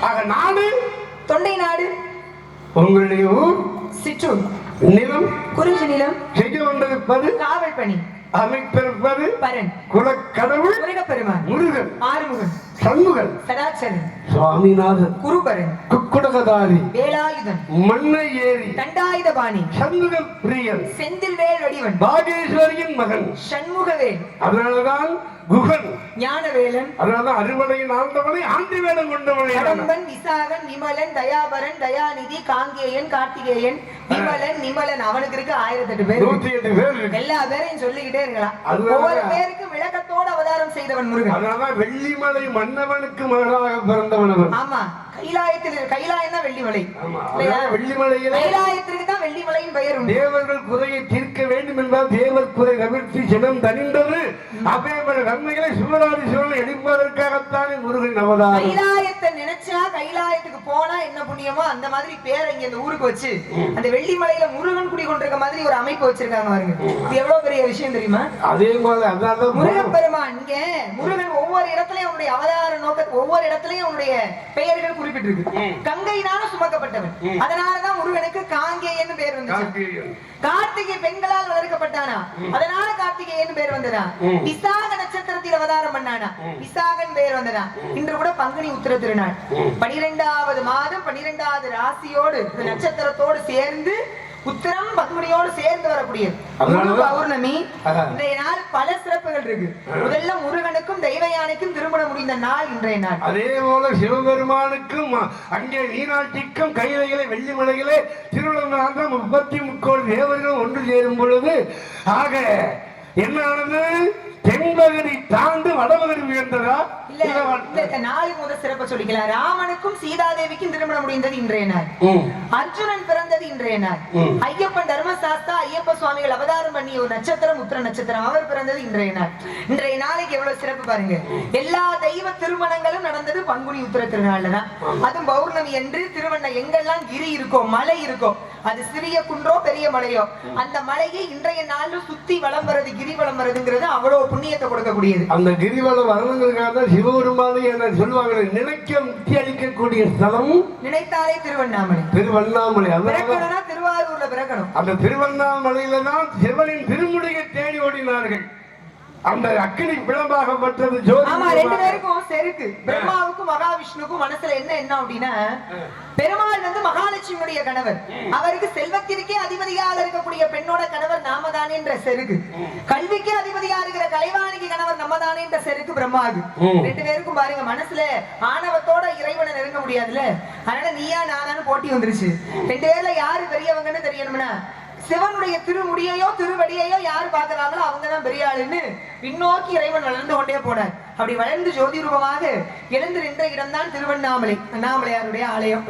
ஆக நாடு தொண்டை நாடு. உங்களுடைய ஊர் சிற்றூர். நிலம் குறிஞ்சி நிலம். செய்ய கொண்டிருப்பது காவல் பணி. அமைப்பிருப்பது பரன். குலக்கடவுள் முருகப்பெருமான். முருகன். ஆறுமுகன். சண்முகன். சதாச்சரன். சுவாமிநாதன். குருபரன். குக்குடகதாரி. வேலாயுதன். மண்ணை ஏறி. தண்டாயுதபாணி. சண்முக பிரியன். செந்தில் வேல் வடிவன். பாகேஸ்வரியின் மகன். சண்முகவேல். அதனால்தான் குகன். ஞானவேலன். அதனால்தான் அறுவடையின் ஆண்டவனை ஆண்டி வேடம் கொண்டவனை. கடம்பன், விசாகன், விமலன், தயாபரன், தயாநிதி, காங்கேயன், கார்த்திகேயன், விமலன், நிமலன். அவனுக்கு இருக்கு 1008 பேர். 108 பேர். எல்லா பேரையும் சொல்லிக்கிட்டே இருக்கலாம். ஒவ்வொரு பேருக்கு விளக்கத்தோடு அவதாரம் செய்தவன் முருகன். அதனாலதான் வெள்ளிமலை மன்னவனுக்கு மகனாக பிறந்தவன் அவன். ஆமா, கைலாயத்தில் கைலாயம் தான் வெள்ளிமலை. வெள்ளிமலையில் கைலாயத்திற்கு தான் வெள்ளிமலையின் பெயர். தேவர்கள் குறையை தீர்க்க வேண்டும் என்றால் தேவர் குறை கவிழ்ச்சி சினம் தனிந்தது. அப்பேற்பட்ட நன்மைகளை சிவராஜீஸ்வரன் எழுப்பதற்காகத்தானே முருகன் அவதாரம். கைலாயத்தை நினைச்சா கைலாயத்துக்கு போனா என்ன புண்ணியமோ அந்த மாதிரி பேரை இங்க இந்த ஊருக்கு வச்சு அந்த வெள்ளிமலையில முருகன் குடி கொண்டிருக்க மாதிரி ஒரு அமைப்பு வச்சிருக்காங்க பாருங்க. இது எவ்வளவு பெரிய விஷயம் தெரியுமா? அதே மாதிரி அதான் முருகன் பெருமான். இங்க முருகன் ஒவ்வொரு இடத்துலயும் அவனுடைய அவதார நோக்க ஒவ்வொரு இடத்துலயும் அவனுடைய பெயர்கள் குறிப்பிட்டிருக்கு. கங்கையினால சுமக்கப்பட்டவன். அதனாலதான் முருகனுக்கு காங்கேயன்னு பேர் வந்துச்சு. கார்த்திகை பெண்களால் வளர்க்கப்பட்டானா, அதனால கார்த்திகேயன் பேர் வந்ததா. விசாக நட்சத்திரத்தில் அவதாரம் பண்ணானா, விசாகன் பேர் வந்ததா. இன்று கூட பங்குனி உத்திர திருநாள் 12வது மாதம் 12வது ராசியோடு நட்சத்திரத்தோடு சேர்ந்து உத்திரம் பங்குனியோடு சேர்ந்து வரக்கூடியது பௌர்ணமி. இன்றைய நாள் பல சிறப்புகள் இருக்கு. முதல்ல முருகனுக்கும் தெய்வ யானைக்கும் திருமணம் முடிந்த நாள் இன்றைய நாள். அதே போல சிவபெருமானுக்கும் அங்கே மீனாட்சிக்கும் கையிலே வெள்ளிமலையிலே திருவிழா 33 தேவர்கள் ஒன்று சேரும் பொழுது ஆக என்ன ஆனது? தென்பகுதி தாண்டு வடபகுதி உயர்ந்ததா? நாளைக்கு முதல் சிறப்ப சொல்லிக்கலாம். ராமனுக்கும் சீதாதேவிக்கும் திருமணம் முடிந்தது இன்றைய நாள். அர்ஜுனன் பிறந்தது இன்றைய நாள். ஐயப்பன் தர்மசாஸ்தா ஐயப்ப சுவாமிகள் அவதாரம் பண்ணிய ஒரு நட்சத்திரம் உத்திர நட்சத்திரம். அவர் பிறந்தது இன்றைய நாள். இன்றைய நாளைக்கு எவ்வளவு சிறப்பு பாருங்க. எல்லா தெய்வ திருமணங்களும் நடந்தது பங்குனி உத்திர திருநாள்ல தான். அதுவும் பௌர்ணமி என்று திருவண்ண எங்கெல்லாம் கிரி இருக்கோ மலை இருக்கோ, அது சிறிய குன்றோ பெரிய மலையோ, அந்த மலையை இன்றைய நாள் சுத்தி வலம் வருது. கிரி வலம் வருதுங்கிறது அவ்வளவு புண்ணியத்தை கொடுக்கக்கூடியது. அந்த கிரிவலம் வரணுங்கிறதுக்காக சிவபெருமானை என்ன சொல்லுவாங்க, நினைக்க முக்தி அளிக்கக்கூடிய ஸ்தலம் நினைத்தாலே திருவண்ணாமலை. திருவண்ணாமலை திருவாரூர்ல பிறக்கணும். அந்த திருவண்ணாமலையில தான் சிவனின் திருமுடியை தேடி ஓடினார்கள். அந்த அக்கினி பிளம்பாகப்பட்டது ஜோதி. ஆமா, ரெண்டு பேருக்கும் செருக்கு. பிரம்மாவுக்கும் மகாவிஷ்ணுக்கும் மனசுல என்ன அப்படின்னா, பெருமாள் வந்து மகாலட்சுமியுடைய கணவர். அவருக்கு செல்வத்திற்கே அதிபதியாக இருக்கக்கூடிய பெண்ணோட கணவர் நாம தானே என்ற செருக்கு. கல்விக்கே அதிபதியா இருக்கிற கலைவாணிக்கு கணவர் நம்ம தானே என்ற செருக்கு பிரம்மாவுக்கு. ரெண்டு பேருக்கும் பாருங்க மனசுல ஆணவத்தோட இறைவனை நெருங்க முடியாதுல. அதனால நீயா நானான்னு போட்டி வந்துருச்சு. ரெண்டு பேர்ல யாரு பெரியவங்கன்னு தெரியணும்னா, சிவனுடைய திருமுடியையோ திருவடியையோ யாரு பாக்குறாங்களோ அவங்கதான் பெரிய ஆளுன்னு பின்னோக்கி இறைவன் வளர்ந்து கொண்டே போனார். அப்படி வளர்ந்து ஜோதி ரூபமாக எழுந்து நின்ற இடம்தான் திருவண்ணாமலை, அண்ணாமலையாருடைய ஆலயம்.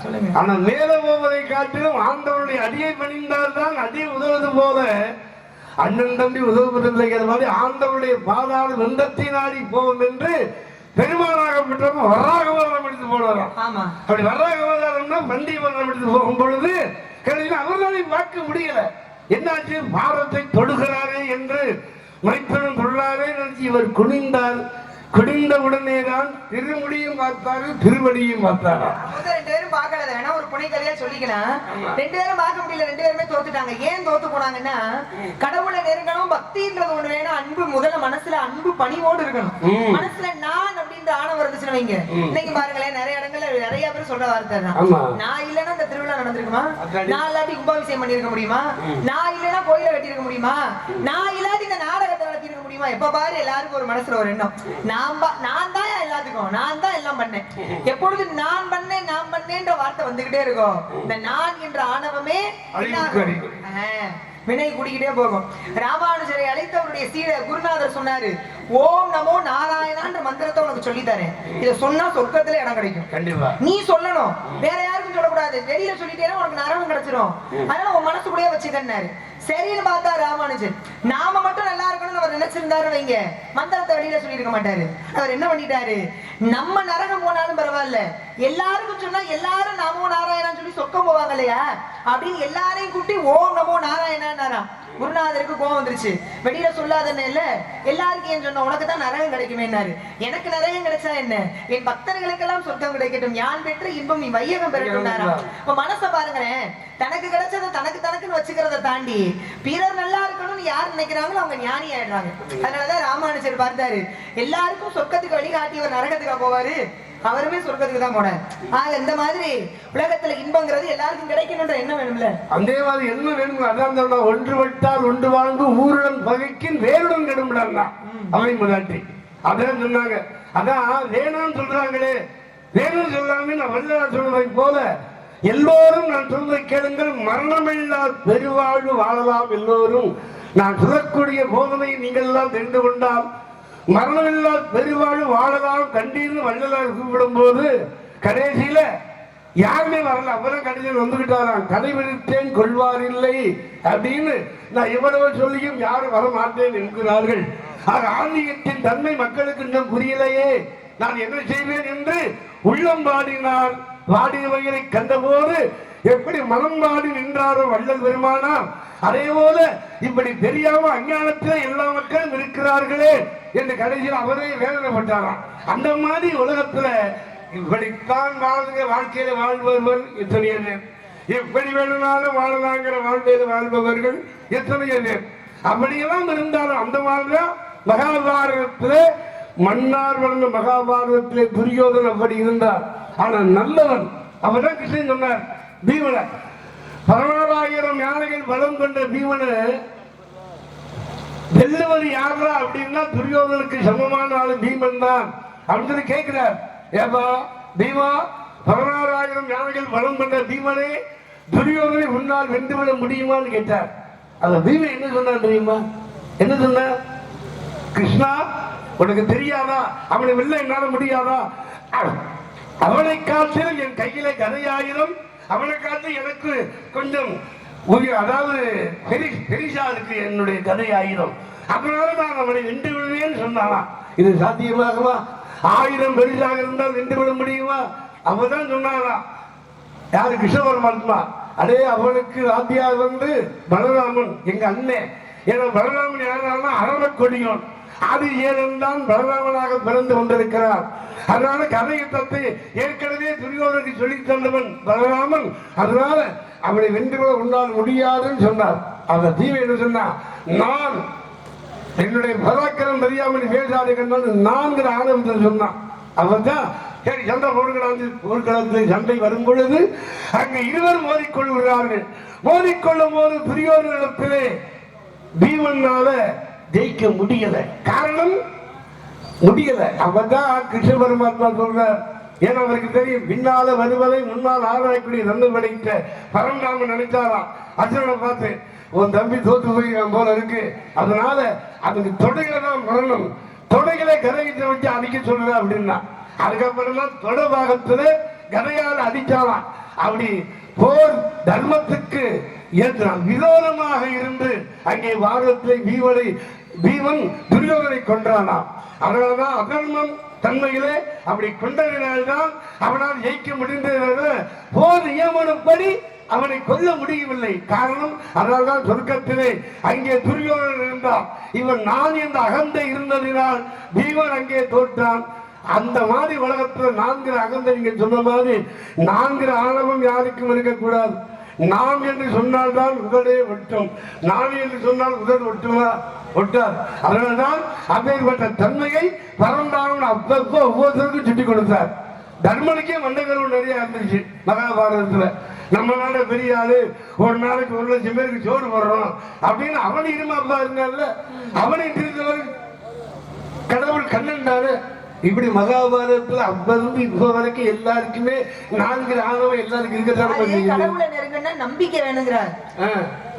சொல்லுங்க. ஆனா மேல போவதை காட்டிலும் ஆண்டவருடைய அடியை பணிந்தால்தான் அடி உதவுவது போல அண்ணன் தம்பி உதவுவதில்லைங்கிற மாதிரி ஆண்டவருடைய பாதாள வெந்தத்தை நாடி போவோம் என்று பெருமானாக பெற்றவங்க வராகவதாரம் எடுத்து போனாராம். ஆமா, அப்படி வராகவதாரம்னா வண்டி வரம் எடுத்து போகும் பொழுது அவர்களை பார்க்க முடியல. என்னாச்சு? பாரத்தை தொடுகிறாரே என்று மைப்பனும் தொழாரே நினைச்சு இவர் குனிந்தார். குனிந்த உடனேதான் திருமுடியும் பார்த்தாரு, திருவடியும் பார்த்தாரா. ரெண்டு பேரும் பார்க்கல. வேணா ஒரு புனை கதையா சொல்லிக்கலாம். ரெண்டு பேரும் பார்க்க முடியல. ரெண்டு பேருமே தோத்துட்டாங்க. ஏன் தோத்து போனாங்கன்னா, கடவுளை நெருங்கணும், பக்தின்றது ஒண்ணு வேணும். அன்பு முதல்ல மனசுல அன்பு பணிவோடு இருக்கணும். மனசுல நான் அப்படின்ற ஆணவம் இருந்துச்சுன்னு வைங்க. இன்னைக்கு பாருங்களேன், நிறைய இடங்கள்ல நிறைய பேர் சொல்ற வார்த்தை தான், நான் இல்லைன்னா இந்த திருவிழா நடந்திருக்குமா, நான் இல்லாட்டி கும்பாபிஷேகம் பண்ணிருக்க முடியுமா, நான் இல்லைன்னா கோயில வெட்டிருக்க முடியுமா, நான் இல்லாட்டி இந்த நாடகத்தை நடத்திருக்க முடியுமா. எப்ப பாரு எல்லாருக்கும் ஒரு மனசுல ஒரு எண்ணம், நான் தான் எல்லாத்துக்கும், நான் தான் எல்லாம் பண்ணேன். எப்பொழுது நான் பண்ணேன்ற வார்த்தை வந்துகிட்டே இருக்கும். இந்த நான் என்ற ஆணவமே வினை கூடிக்கிட்டே போகும். ராமானுஜரை அழைத்தவருடைய குருநாதர் சொன்னாரு, ஓம் நமோ நாராயணான்ற மந்திரத்தை உனக்கு சொல்லி தரேன். இத சொன்னா சொர்க்கத்துல இடம் கிடைக்கும். கண்டிப்பா நீ சொல்லணும், வேற யாருக்கும் சொல்லக்கூடாது. வெளியில சொல்லிட்டேன்னா உனக்கு நரகம் கிடைச்சிடும். அதனால உன் மனசுக்குள்ளேயே வச்சுக்கன்னாரு. சரின்னு பார்த்தா ராமானுஜன் நாம மட்டும் நல்லா இருக்கணும்னு அவர் நினைச்சிருந்தாரு வைங்க, மந்திரத்தை வெளியில சொல்லி இருக்க மாட்டாரு. அவர் என்ன பண்ணிட்டாரு, நம்ம நரகம் போனாலும் பரவாயில்ல, சொல்லல, எல்லாருக்கும் சொன்னா எல்லாரும் நமோ நாராயணான்னு சொல்லி சொர்க்கம் போவாங்க இல்லையா அப்படின்னு எல்லாரையும் கூட்டி ஓம் நமோ நாராயணா. குருநாதருக்கு கோவம் வந்துருச்சு. வெளியில சொல்லாதன்னு இல்ல, எல்லாருக்கும் ஏன் சொன்ன, உனக்கு தான் நரகம் கிடைக்குமேன்னாரு. எனக்கு நரகம் கிடைச்சா என்ன, என் பக்தர்களுக்கெல்லாம் சொர்க்கம் கிடைக்கட்டும், யான் பெற்ற இன்பம் நீ வையகம் பெறட்டும்னாரா. இப்ப மனச பாருங்களேன், தனக்கு கிடைச்சதை தனக்குன்னு வச்சுக்கிறத தாண்டி பிறர் நல்லா இருக்கணும்னு யார் நினைக்கிறாங்களோ அவங்க ஞானி ஆயிடுறாங்க. அதனாலதான் ராமானுஜர் பார்த்தாரு, எல்லாருக்கும் சொர்க்கத்துக்கு வழிகாட்டியவர் நரகத்துக்கா போவாரு, அவருமே சொர்க்கத்துக்கு தான் போனார். ஆக இந்த மாதிரி உலகத்துல இன்பங்கிறது எல்லாருக்கும் கிடைக்கணும்ன்ற எண்ணம் வேணும்ல. அதே மாதிரி என்ன வேணும், அதான் ஒன்று வட்டால் ஒன்று வாழ்ந்து ஊருடன் பகைக்கின் வேருடன் கெடும்டாங்க அவை முதாட்டி. அதான் சொன்னாங்க. அதான் வேணும்னு சொல்றாங்களே, வேணும்னு சொல்லாம நான் வல்லவன் சொல்வதை போல எல்லோரும் நான் சொல்வதை கேளுங்கள், மரணமில்லா பெருவாழ்வு வாழலாம் எல்லோரும். நான் சொல்லக்கூடிய போதனை நீங்கள் எல்லாம் தெரிந்து கொண்டால் மரணமில்லா பெருவாழ்வு வாழலாம் கண்டீர்னு வள்ளலார் கூப்பிடும் போது கடைசியில யாருமே வரல. அப்புறம் கடைசியில் வந்துகிட்டாராம், கதை விடுத்தேன் கொள்வார் இல்லை அப்படின்னு. நான் எவ்வளவு சொல்லியும் யாரும் வர மாட்டேன் என்கிறார்கள். ஆன்மீகத்தின் தன்மை மக்களுக்கு இன்னும் புரியலையே, நான் என்ன செய்வேன் என்று உள்ளம் பாடினார். வாடியவைகளை கண்டபோது எப்படி மனம் பாடி நின்றாரோ வள்ளல் பெருமானா, அதே போல இப்படி தெரியாம அஞ்ஞானத்தில் எல்லா மக்களும் இருக்கிறார்களே என்று கடைசியில் அவரே வேதனைப்பட்டாராம். அந்த மாதிரி உலகத்துல இப்படித்தான் வாழ்க்கையில வாழ்பவர்கள் எத்தனையோ பேர், எப்படி வேணும்னாலும் வாழலாங்கிற வாழ்க்கையில வாழ்பவர்கள் எத்தனையோ பேர். அப்படியெல்லாம் இருந்தாலும் அந்த மாதிரிதான் மகாபாரதத்துல மன்னார் வளர்ந்த மகாபாரதத்திலே துரியோதன் அப்படி இருந்தார். ஆனா நல்லவன் அவர்தான் கிருஷ்ணன் சொன்னார். பீமனை 16,000 யானைகள் பலம் கொண்ட பீமனை வெல்லுவது யாரா அப்படின்னா துரியோதனுக்கு சமமான ஆளு பீமன் தான் அப்படின்னு சொல்லி கேட்கிறார். ஏப்பா பீமா, 16,000 யானைகள் பலம் கொண்ட பீமனே துரியோதனை உன்னால் வென்றுவிட முடியுமான்னு கேட்டார். அந்த பீமன் என்ன சொன்னார் தெரியுமா? என்ன சொன்ன? கிருஷ்ணா உனக்கு தெரியாதா, அவனை வெல்ல என்னால முடியாதா? அவனை காட்டில் என் கையில கதையாயிரம், அவனை காட்டு எனக்கு கொஞ்சம் அதாவது பெரிசா இருக்கு என்னுடைய கதை ஆயிரம், அதனால நான் அவனை வென்று விடுவேன்னு சொன்னானா. இது சாத்தியமாகுமா? 1000 பெரிசாக இருந்தால் வென்று விட முடியுமா? அவதான் சொன்னானா. யாரு? கிருஷ்ண பரமாத்மா. அதே அவனுக்கு ஆத்தியார் வந்து பலராமன், எங்க அண்ணன். ஏன்னா பலராமன் யாருன்னா அரவக்கொடியோன், அது ஏனென்றால் பலராமனாக பிறந்து கொண்டிருக்கிறார். அதனால கதையுத்தத்தை ஏற்கனவே துரியோதனுக்கு சொல்லி தந்தவன் பலராமன். அதனால அவனை வென்றுவிட உன்னால் முடியாதுன்னு சொன்னார். அந்த தீவை என்ன சொன்னா, நான் என்னுடைய பராக்கிரம் தெரியாமல் பேசாத கண்டால் நான்கிற ஆனந்தம் சொன்னான். அவன் தான் சரி சண்டை போர்க்களத்தில் சண்டை வரும் பொழுது அங்கு இருவர் மோதிக்கொள்கிறார்கள். மோதிக்கொள்ளும் போது துரியோதனிடத்திலே பீமனால ஜெயிக்க முடியல. காரணம் முடியல. அவதான் கிருஷ்ண பரமாத்மா சொல்றார். ஏன்னா அவருக்கு தெரியும், பின்னால வருவதை முன்னால் ஆராயக்கூடிய தந்தை படைத்த பரந்தாமன் நினைச்சாராம். அர்ஜுனனை பார்த்து, உன் தம்பி தோத்து போய் போல இருக்கு, அதனால அதுக்கு தொடைகளை தான் மரணம், தொடைகளை கதைகிட்ட வச்சு அடிக்க சொல்ற அப்படின்னா. அதுக்கப்புறமா தொட பாகத்துல கதையால் அடிச்சாலாம். அப்படி போர் தர்மத்துக்கு விரோதமாக இருந்து அங்கே வாரத்தை பீமன் துரியோதனை கொன்றானாம். அதனாலதான் அதர்மம் தன்மையிலே அப்படி கொண்டதினால்தான் அவனால் ஜெயிக்க முடிந்தது. போர் நியமனப்படி அவனை கொல்ல முடியவில்லை. காரணம் அதனால்தான் சொர்க்கத்திலே அங்கே துரியோதனன் இருந்தான். இவன் நான் என்ற அகந்தை இருந்ததினால் பீமன் அங்கே தோற்றான். அந்த மாதிரி உலகத்துல 4 அகந்தை நீங்க சொன்ன மாதிரி 4 ஆணவம் யாருக்கும் இருக்கக்கூடாது. நாம் என்று சொன்னால் தான் உடலே ஒட்டும், நான் என்று சொன்னால் உடல் ஒட்டுமா? ஒட்டார். அதனால்தான் அப்பேற்பட்ட தன்மையை பரந்தாமன் அப்பப்போ ஒவ்வொருத்தருக்கும் சுட்டி கொடுத்தார். தர்மனுக்கே மண்டகர்கள் நிறைய இருந்துச்சு மகாபாரதத்துல. நம்ம நாட பெரிய ஆளு, ஒரு நாளைக்கு 1 லட்சம் பேருக்கு சோறு போடுறோம் அப்படின்னு அவன் இருமாப்பா இருந்தால அவனை தெரிந்தவர் கடவுள் கண்ணன்டாரு. இப்படி மகாபாரதத்துல அப்பருந்து இப்ப வரைக்கும் எல்லாருக்குமே 4 ஆணவம் எல்லாருக்கும் இருக்கதான் நம்பிக்கை வேணுங்கிறார்.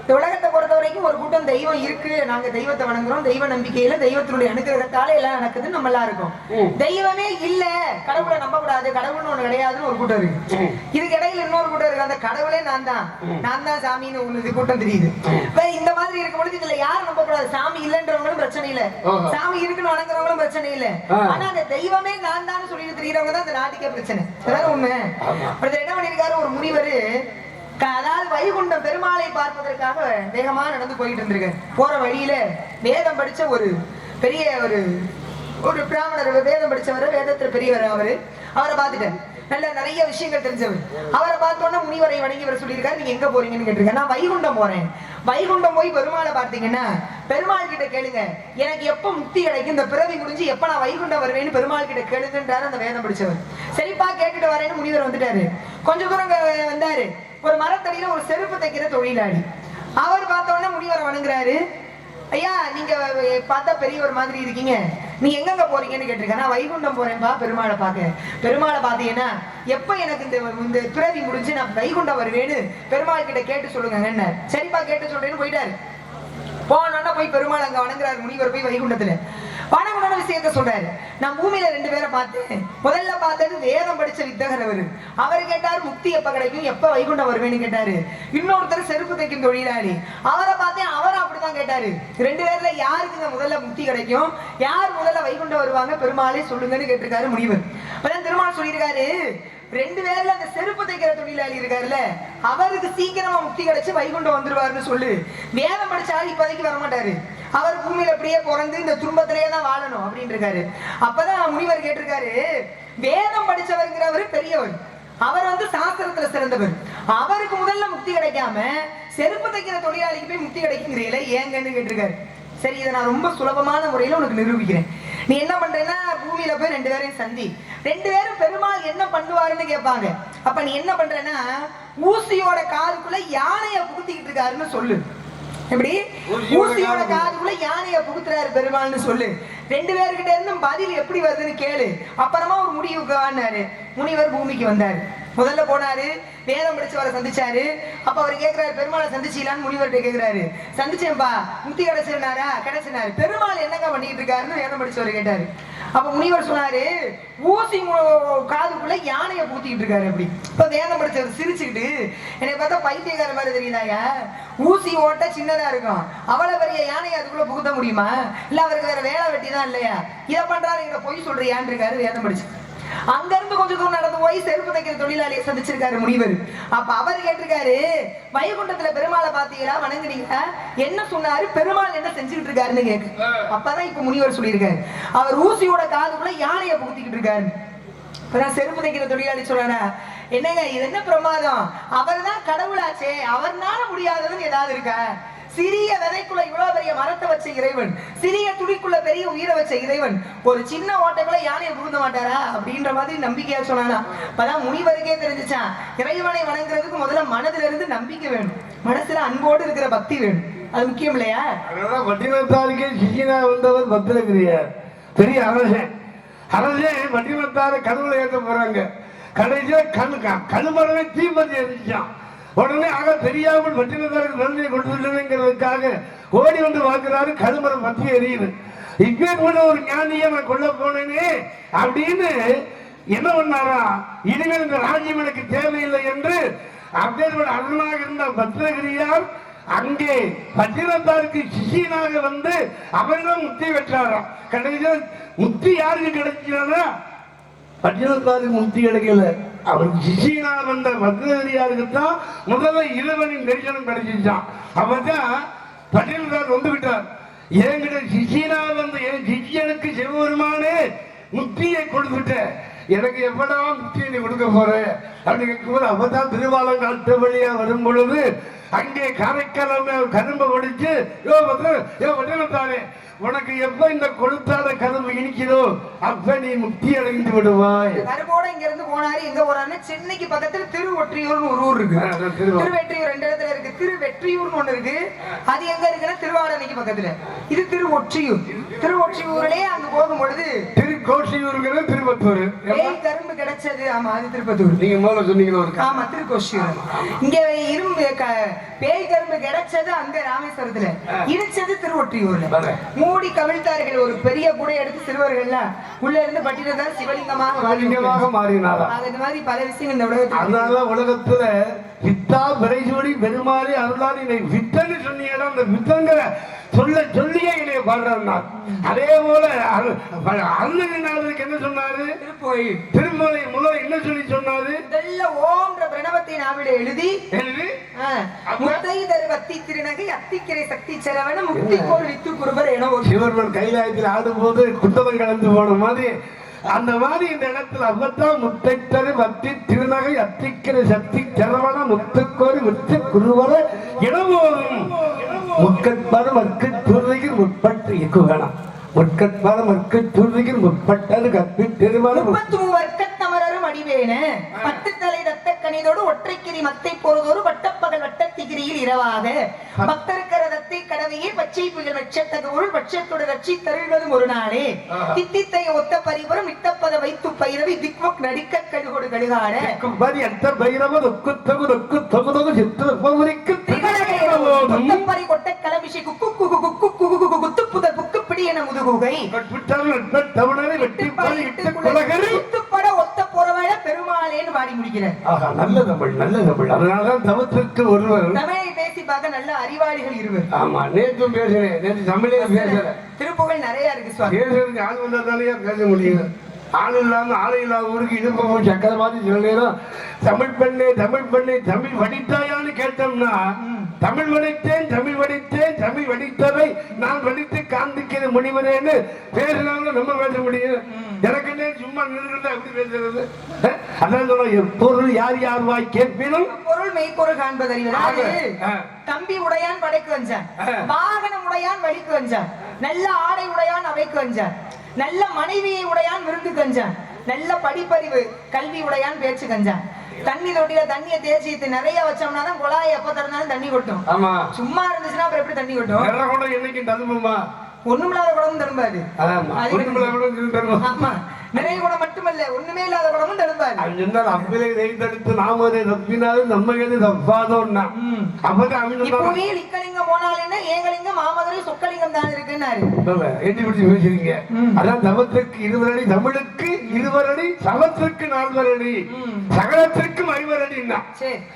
இந்த உலகத்தை பொறுத்த வரைக்கும் ஒரு கூட்டம் தெய்வம் இருக்கு, நாங்க தெய்வத்தை வணங்குறோம், தெய்வ நம்பிக்கையில தெய்வத்தினுடைய அனுகிரகத்தால எல்லாம் நடக்குதுன்னு நம்ம எல்லாம் இருக்கும். தெய்வமே இல்ல, கடவுளை நம்ப கூடாது, கடவுள்னு ஒண்ணு கிடையாதுன்னு ஒரு கூட்டம் இருக்கு. இதுக்கு இடையில இன்னொரு கூட்டம் இருக்கு, அந்த கடவுளே நான் தான் சாமின்னு ஒண்ணு கூட்டம் தெரியுது. இந்த மாதிரி இருக்கும் பொழுது இதுல யாரும் நம்ப கூடாது. சாமி இல்லைன்றவங்களும் பிரச்சனை இல்ல, சாமி இருக்குன்னு வணங்குறவங்களும் பிரச்சனை இல்ல. ஆனா அந்த தெய்வமே நான் தான் சொல்லி தெரியுறவங்க தான் அந்த நாட்டுக்கே பிரச்சனை. அதான் உண்மை. என்ன பண்ணிருக்காரு ஒரு முனிவர், அதாவது வைகுண்டம் பெருமாளை பார்ப்பதற்காக வேகமா நடந்து போயிட்டு இருந்திருக்க. போற வழியில வேதம் படிச்ச ஒரு பெரிய ஒரு பிராமணர், வேதம் படிச்சவர், வேதத்துல பெரியவர். அவரை பார்த்துட்டார். நல்ல நிறைய விஷயங்கள் தெரிஞ்சவர். அவரை பார்த்தோன்னா முனிவரை வணங்கி இவர் சொல்லியிருக்காரு, நீங்க எங்க போறீங்கன்னு கேட்டிருக்காரு. நான் வைகுண்டம் போறேன். வைகுண்டம் போய் பெருமாளை பார்த்தீங்கன்னா பெருமாள் கிட்ட கேளுங்க, எனக்கு எப்ப முக்தி கிடைக்கும், இந்த பிறவி முடிஞ்சு எப்ப நான் வைகுண்டம் வருவேன்னு பெருமாள் கிட்ட கேளுங்கன்றாரு அந்த வேதம் படிச்சவர். சரிப்பா கேட்டுட்டு வரேன்னு முனிவர் வந்துட்டாரு. கொஞ்ச தூரம் வந்தாரு. ஒரு மரத்தடியில ஒரு செருப்பு தைக்கிற தொழிலாளி. அவர் பார்த்தோன்னா முனிவரை வணங்குறாரு. ஐயா, நீங்க பார்த்தா பெரிய ஒரு மாதிரி இருக்கீங்க, நீ எங்கெங்க போறீங்கன்னு கேட்டிருக்க. நான் வைகுண்டம் போறேன்பா பெருமாளை பார்க்க. பெருமாளை பார்த்தீங்கன்னா எப்ப எனக்கு இந்த பிறவி முடிஞ்சு நான் வைகுண்டம் வருவேன்னு பெருமாள் கிட்ட கேட்டு சொல்லுங்க என்ன. சரிப்பா கேட்டு சொல்றேன்னு போயிட்டாரு. போனோன்னா போய் பெருமாள் அங்க வணங்குறாரு. முனிவர் போய் வைகுண்டத்துல வணங்குன விஷயத்த சொல்றாரு. நான் பூமியில 2 பேரை பார்த்தேன். முதல்ல பார்த்தது வேதம் படிச்ச வித்தகர். அவர் கேட்டாரு முக்தி எப்ப கிடைக்கும், எப்ப வைகுண்டம் வருவேன்னு கேட்டாரு. இன்னொருத்தர் செருப்பு தைக்கும் தொழிலாளி. அவரை பார்த்தேன், அவர் அப்படிதான் கேட்டாரு. 2 பேர்ல யாருக்குங்க முதல்ல முக்தி கிடைக்கும், யார் முதல்ல வைகுண்டம் வருவாங்க, பெருமாளே சொல்லுங்கன்னு கேட்டிருக்காரு முனிவர். அப்பதான் பெருமாள் சொல்லியிருக்காரு, 2 பேர்ல அந்த செருப்பு தைக்கிற தொழிலாளி இருக்காருல்ல, அவருக்கு சீக்கிரமா முக்தி கிடைச்சு வைகுண்டம் வந்துருவாருன்னு சொல்லு. வேதம் படிச்சாலும் இப்போதைக்கு வரமாட்டாரு, அவர் பூமியில அப்படியே பிறந்து இந்த துன்பத்திலேயே தான் வாழணும் அப்படின்னு இருக்காரு. அப்பதான் முனிவர் கேட்டிருக்காரு, வேதம் படிச்சவருங்கிறவரு பெரியவர், அவர் சாஸ்திரத்துல சிறந்தவர், அவருக்கு முதல்ல முக்தி கிடைக்காம செருப்பு தைக்கிற தொழிலாளிக்கு போய் முக்தி கிடைக்குங்கிறீங்களே ஏங்கன்னு கேட்டிருக்காரு. சரி, இதை நான் ரொம்ப சுலபமான முறையில உனக்கு நிரூபிக்கிறேன். நீ என்ன பண்றேன்னா பூமியில போய் 2 பேரையும் சந்தி. 2 பேரும் பெருமாள் என்ன பண்ணுவாருன்னு கேட்பாங்க. அப்ப நீ என்ன பண்றேன்னா ஊசியோட காதுக்குள்ள யானைய புகுத்திக்கிட்டு இருக்காருன்னு சொல்லு. எப்படி ஊசியோட காதுக்குள்ள யானைய புகுத்துறாரு பெருமாள்னு சொல்லு. 2 பேர்கிட்ட இருந்தும் பதில் எப்படி வருதுன்னு கேளு. அப்புறமா ஒரு முடிவுக்கு வான்னாரு. முனிவர் பூமிக்கு வந்தாரு. முதல்ல போனாரு, வேதம் படிச்சவரை சந்திச்சாரு. அப்ப அவர் கேட்கிறாரு, பெருமாளை சந்திச்சீங்களான்னு முனிவர்கிட்ட கேட்கிறாரு. சந்திச்சேன்பா, முக்தி கிடைச்சிருந்தாரா? கிடைச்சினாரு. பெருமாள் என்னங்க பண்ணிட்டு இருக்காருன்னு வேதம் படிச்சவரை கேட்டாரு. அப்ப முனிவர் சொன்னாரு, ஊசி காதுக்குள்ள யானைய பூத்திக்கிட்டு இருக்காரு. அப்படி இப்ப வேதம் படிச்சவர் சிரிச்சுக்கிட்டு, என்னை பார்த்தா பைத்தியக்கார மாதிரி தெரியுதாயா, ஊசி ஓட்ட சின்னதா இருக்கும், அவ்வளவு பெரிய யானையை அதுக்குள்ள புகுத்த முடியுமா, இல்ல அவருக்கு வேற வேலை வெட்டி தான் இல்லையா, இதை பண்றாரு, எங்களை பொய் சொல்றியான்னு இருக்காரு வேதம் படிச்சு. அங்க இருந்து கொஞ்சம் தூரம் நடந்து போய் செருப்பு தைக்கிற தொழிலாளியை சந்திச்சிருக்காரு முனிவர். அப்ப அவர் கேட்டிருக்காரு, வைகுண்டத்துல பெருமாளை பாத்தீங்களா, வணங்குனீங்களா, என்ன சொன்னாரு, பெருமாள் என்ன செஞ்சுக்கிட்டு இருக்காருன்னு கேக்கு. அப்பதான் இப்ப முனிவர் சொல்லியிருக்காரு, அவர் ஊசியோட காதுக்குள்ள யானைய புகுத்திக்கிட்டு இருக்காரு. இப்பதான் செருப்பு தைக்கிற தொழிலாளி சொல்றாரா, என்னங்க இது என்ன பிரமாதம், அவர் தான் கடவுளாச்சே, அவர்னால முடியாததுன்னு ஏதாவது இருக்கா, சிறிய விதைக்குள்ள இவ்வளவு பெரிய மரத்தை வச்ச இறைவன், சிறிய துடிக்குள்ள பெரிய உயிரை வச்ச இறைவன், ஒரு சின்ன ஓட்டைக்குள்ள யானையை புகுந்த மாட்டாரா அப்படின்ற மாதிரி நம்பிக்கையா சொன்னானா. அப்பதான் முனிவருக்கே தெரிஞ்சுச்சான், இறைவனை வணங்குறதுக்கு முதல்ல மனதுல இருந்து நம்பிக்கை வேணும், மனசுல அன்போடு இருக்கிற பக்தி வேணும், அது முக்கியம் இல்லையா. அதனால வட்டினத்தாருக்கே சிஷியனா வந்தவர் பத்திரகிரியார், பெரிய அரசன். அரசன் வட்டினத்தார கனவுல ஏற்ற போறாங்க. கடைசியா கழுமரவே தீபதி எரிஞ்சான். உடனே ஆக தெரியாமல் வட்டினத்தாருக்கு நன்மையை கொடுத்துட்டேங்கிறதுக்காக ஓடி வந்து வாக்குறாரு, கழுமரம் பத்தி எரியுது. இப்பே கூட ஒரு ஞானியை நான் கொல்ல போனேனே அப்படின்னு என்ன பண்ணாரா, இனிமேல் இந்த ராஜ்யம் எனக்கு தேவையில்லை என்று அப்பேற்பட்ட அருணாக இருந்த பத்திரகிரியார் அங்கே பட்டினத்தாருக்கு சிஷியனாக வந்து அவர்களும் முக்தி பெற்றாராம். கடைசியில் முக்தி யாருக்கு கிடைச்சா, பட்டினத்தாருக்கு முக்தி கிடைக்கல, அவருக்கு சிஷியனாக வந்த பத்திரகிரியாருக்கு தான் முதல்ல இறைவனின் தரிசனம் கிடைச்சிச்சான். அவர்தான் பட்டினத்தார் வந்து விட்டார். என்கிட்ட சிஷியனாக வந்த என் சிஷியனுக்கு சிவபெருமானே முக்தியை கொடுத்துட்ட, எனக்கு எவ்வளோ முக்தியை நீ கொடுக்க போற அப்படின்னு கேட்கும்போது, அவதான் திருவாலங்காட்டு வழியா வரும் பொழுது அங்கே காரைக்கால கரும்பு ஒடிச்சு, யோ பட்டினத்தாரே, உனக்கு எப்ப இந்த கொளுத்தாத கரும்பு இனிக்கிறோ அப்ப நீ முக்தி அடைந்து விடுவாய். கரும்போட இங்க இருந்து போனாரு. எங்க போறாருன்னா சென்னைக்கு பக்கத்துல திருவொற்றியூர்னு ஒரு ஊர் இருக்கு. திருவெற்றியூர் 2 இடத்துல இருக்கு. திருவெற்றியூர்னு ஒண்ணு இருக்கு, அது எங்க இருக்குன்னா திருவாடனைக்கு பக்கத்துல. இது திருவொற்றியூர். திருவொற்றியூர்லயே அங்க போகும் பொழுது திருக்கோஷியூருங்கிறது திருப்பத்தூர். கரும்பு கிடைச்சது. ஆமா, அது திருப்பத்தூர். நீங்க முதல்ல சொன்னீங்களா? ஆமா, திருக்கோஷியூர். இங்க இரும்பு பேய் கரும்பு கிடைச்சது அங்க ராமேஸ்வரத்துல, இடிச்சது திருவொற்றியூர்ல. பாரு. மூடி கவிழ்த்தார்கள். ஒரு பெரிய கூடை எடுத்து சிறுவர்கள்லாம் உள்ள இருந்து பட்டினதான் சிவலிங்கமாக மாறினாரா. இந்த மாதிரி பல விஷயங்கள் இந்த உலகத்துல. அதனால உலகத்துல வித்தா விரைசூடி பெருமாறி அருளாடி நீ வித்தன்னு சொன்னீங்கன்னா அந்த வித்தங்கிற சொல்லியே என்னைய பாடுறார். அதே போல அருணகிரிநாதருக்கு என்ன சொன்னாரு? திருமலை முதல்ல என்ன சொல்லி சொன்னாரு? ஓம்ன்ற பிரணவத்தை நாவிட எழுதி முத்தை தருவத்தி திருநகை அத்திக்கரை சக்தி செலவன முக்தி கோல் வித்து குருபர் என சிவர்மன் கைலாயத்தில் ஆடும் போது குத்தவன் கலந்து போன மாதிரி அந்த மாதிரி இந்த இடத்துல அவத்தான் முத்தை தரு வத்தி திருநகை அத்திக்கரை சக்தி செலவன முத்துக்கோரி முத்து குருவர எனவோதும் முக்கட்பாடு மற்கு துறையில் முற்பட்டு இக்கு வேணாம். முற்கட்பாடு மற்கு துறையில் முற்பட்டது கற்பி திருமணம் வர்க்கத்தமரரும் அடிவேன பத்து தலை ரத்த கணிதோடு ஒற்றைக்கிரி மத்தை போறதோடு வட்டப்பகல் வட்டத்திகிரியில் இரவாக பக்தருக்கிற ரத்தை கடவையே பச்சை புயல் வட்சத்தகு ஒரு பட்சத்தோடு ரட்சி தருள்வதும் ஒரு நாளே தித்தித்தை ஒத்த பரிபுறம் இட்டப்பத வைத்து பைரவி திக்மக் நடிக்க கடுகொடு கடுகாட பைரவ தொக்கு தகு தொக்கு தகுதகு சித்திர பௌரிக்கு கொத்தப்பறி கொட்டை கலமிஷை குக்கு குகு குக்கு குகு குகு குத்து புதல் புக்கு பிடி என முதுகுகை குத்துப்பட ஒத்த போறவழ பெருமாளேன்னு பாடி முடிக்கிறார். நல்ல தமிழ் நல்ல தமிழ். அதனாலதான் தவத்திற்கு ஒருவர் தமிழை பேசி பார்க்க நல்ல அறிவாளிகள் இருவர். ஆமா நேற்றும் பேசுறேன், நேற்று தமிழே பேசுறேன். திருப்புகழ் நிறைய இருக்கு சுவாமி. பேசுறதுக்கு ஆள் வந்தாலே பேச முடியுது. ஆள் இல்லாம ஆளை இல்லாத ஊருக்கு இது போகும் சக்கர மாதிரி சில நேரம் தமிழ் பெண்ணே தமிழ் வடித்தாயான்னு கேட்டோம்னா தமிழ் வடித்தேன் தமிழ் வடித்ததை நான் வடித்து காண்பிக்கிற முனிவரேன்னு பேசினாலும் நம்ம பேச முடியும். எனக்கு சும்மா நின்று எப்படி பேசுறது? அதான் சொல்ல எப்பொருள் யார் யார் வாய் கேட்பினும் பொருள் மெய்ப்பொருள் காண்பது. தம்பி உடையான் படைக்கு வந்தான், வாகனம் உடையான் வழிக்கு வந்தான், நல்ல ஆடை உடையான் அவைக்கு வந்தான், நல்ல மனைவியை உடையான் விருந்துக்கு வந்தான், நல்ல படிப்பறிவு கல்வி உடையான் பேச்சு கஞ்சான். தண்ணி தொட்டியில தண்ணியை தேய்ச்சி நிறைய வச்சோம்னா தான் குழாய் எப்ப திறந்தாலும் தண்ணி கொட்டும். சும்மா இருந்துச்சுன்னா அப்புறம் எப்படி தண்ணி கொட்டும்? என்னைக்கு தருமா? ஒண்ணுமில்லாத குடமும் தரும்பாது. ஆமா, நிறைய குடம் மட்டுமல்ல, ஒண்ணுமே இல்லாத குடமும் தரும்பாது. அப்பவே தடுத்து நாம அதை தப்பினாலும் நம்ம எது தப்பாதோன்னா இப்பவே லிக்கலிங்கம் போனாலும் என்ன ஏகலிங்கம் மாமதுரை சொக்கலிங்கம் தான் இருக்குன்னாரு. எட்டி பிடிச்சி பேசுறீங்க. அதான் தவத்திற்கு 20 அடி, தமிழுக்கு 20 அடி, சவத்திற்கு 4 அடி, சகலத்திற்கும் 50 அடின்னா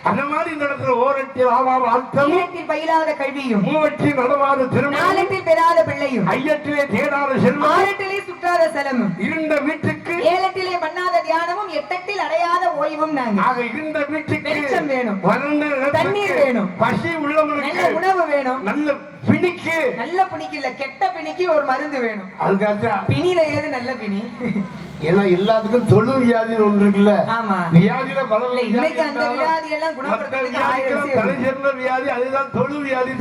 அந்த மாதிரி இந்த இடத்துல ஓரட்டி ஆவாம் அர்த்தமும் பயிலாத கல்வியும் மூவற்றி நடவாத திருமணம் பெறாத பிள்ளையும் ஐயத்திலே தேடாத செல்வம் ஆயிரத்திலே சுற்றாத செலமும் இருண்ட வீட்டுக்கு ஏழட்டிலே பண்ணாத தியானமும் எட்டத்தில் அடையாத ஓய்வும் நாங்க இருண்ட வீட்டுக்கு வெளிச்சம் வேணும், வறண்ட தண்ணீர் வேணும், பசி உள்ளவனுக்கு நல்ல உணவு வேணும், நல்ல பிணிக்கு நல்ல பிணிக்கு இல்ல கெட்ட பிணிக்கு ஒரு மருந்து வேணும். அதுக்காக பிணியில ஏது நல்ல பிணி? ஏன்னா எல்லாத்துக்கும் தொழு வியாதி ஒன்று இருக்குல்ல. வியாதியில பல இன்னைக்கு அந்த வியாதி எல்லாம் குணப்படுத்துறதுக்கு தலை சேர்ந்த வியாதி அதுதான் தொழு வியாதி.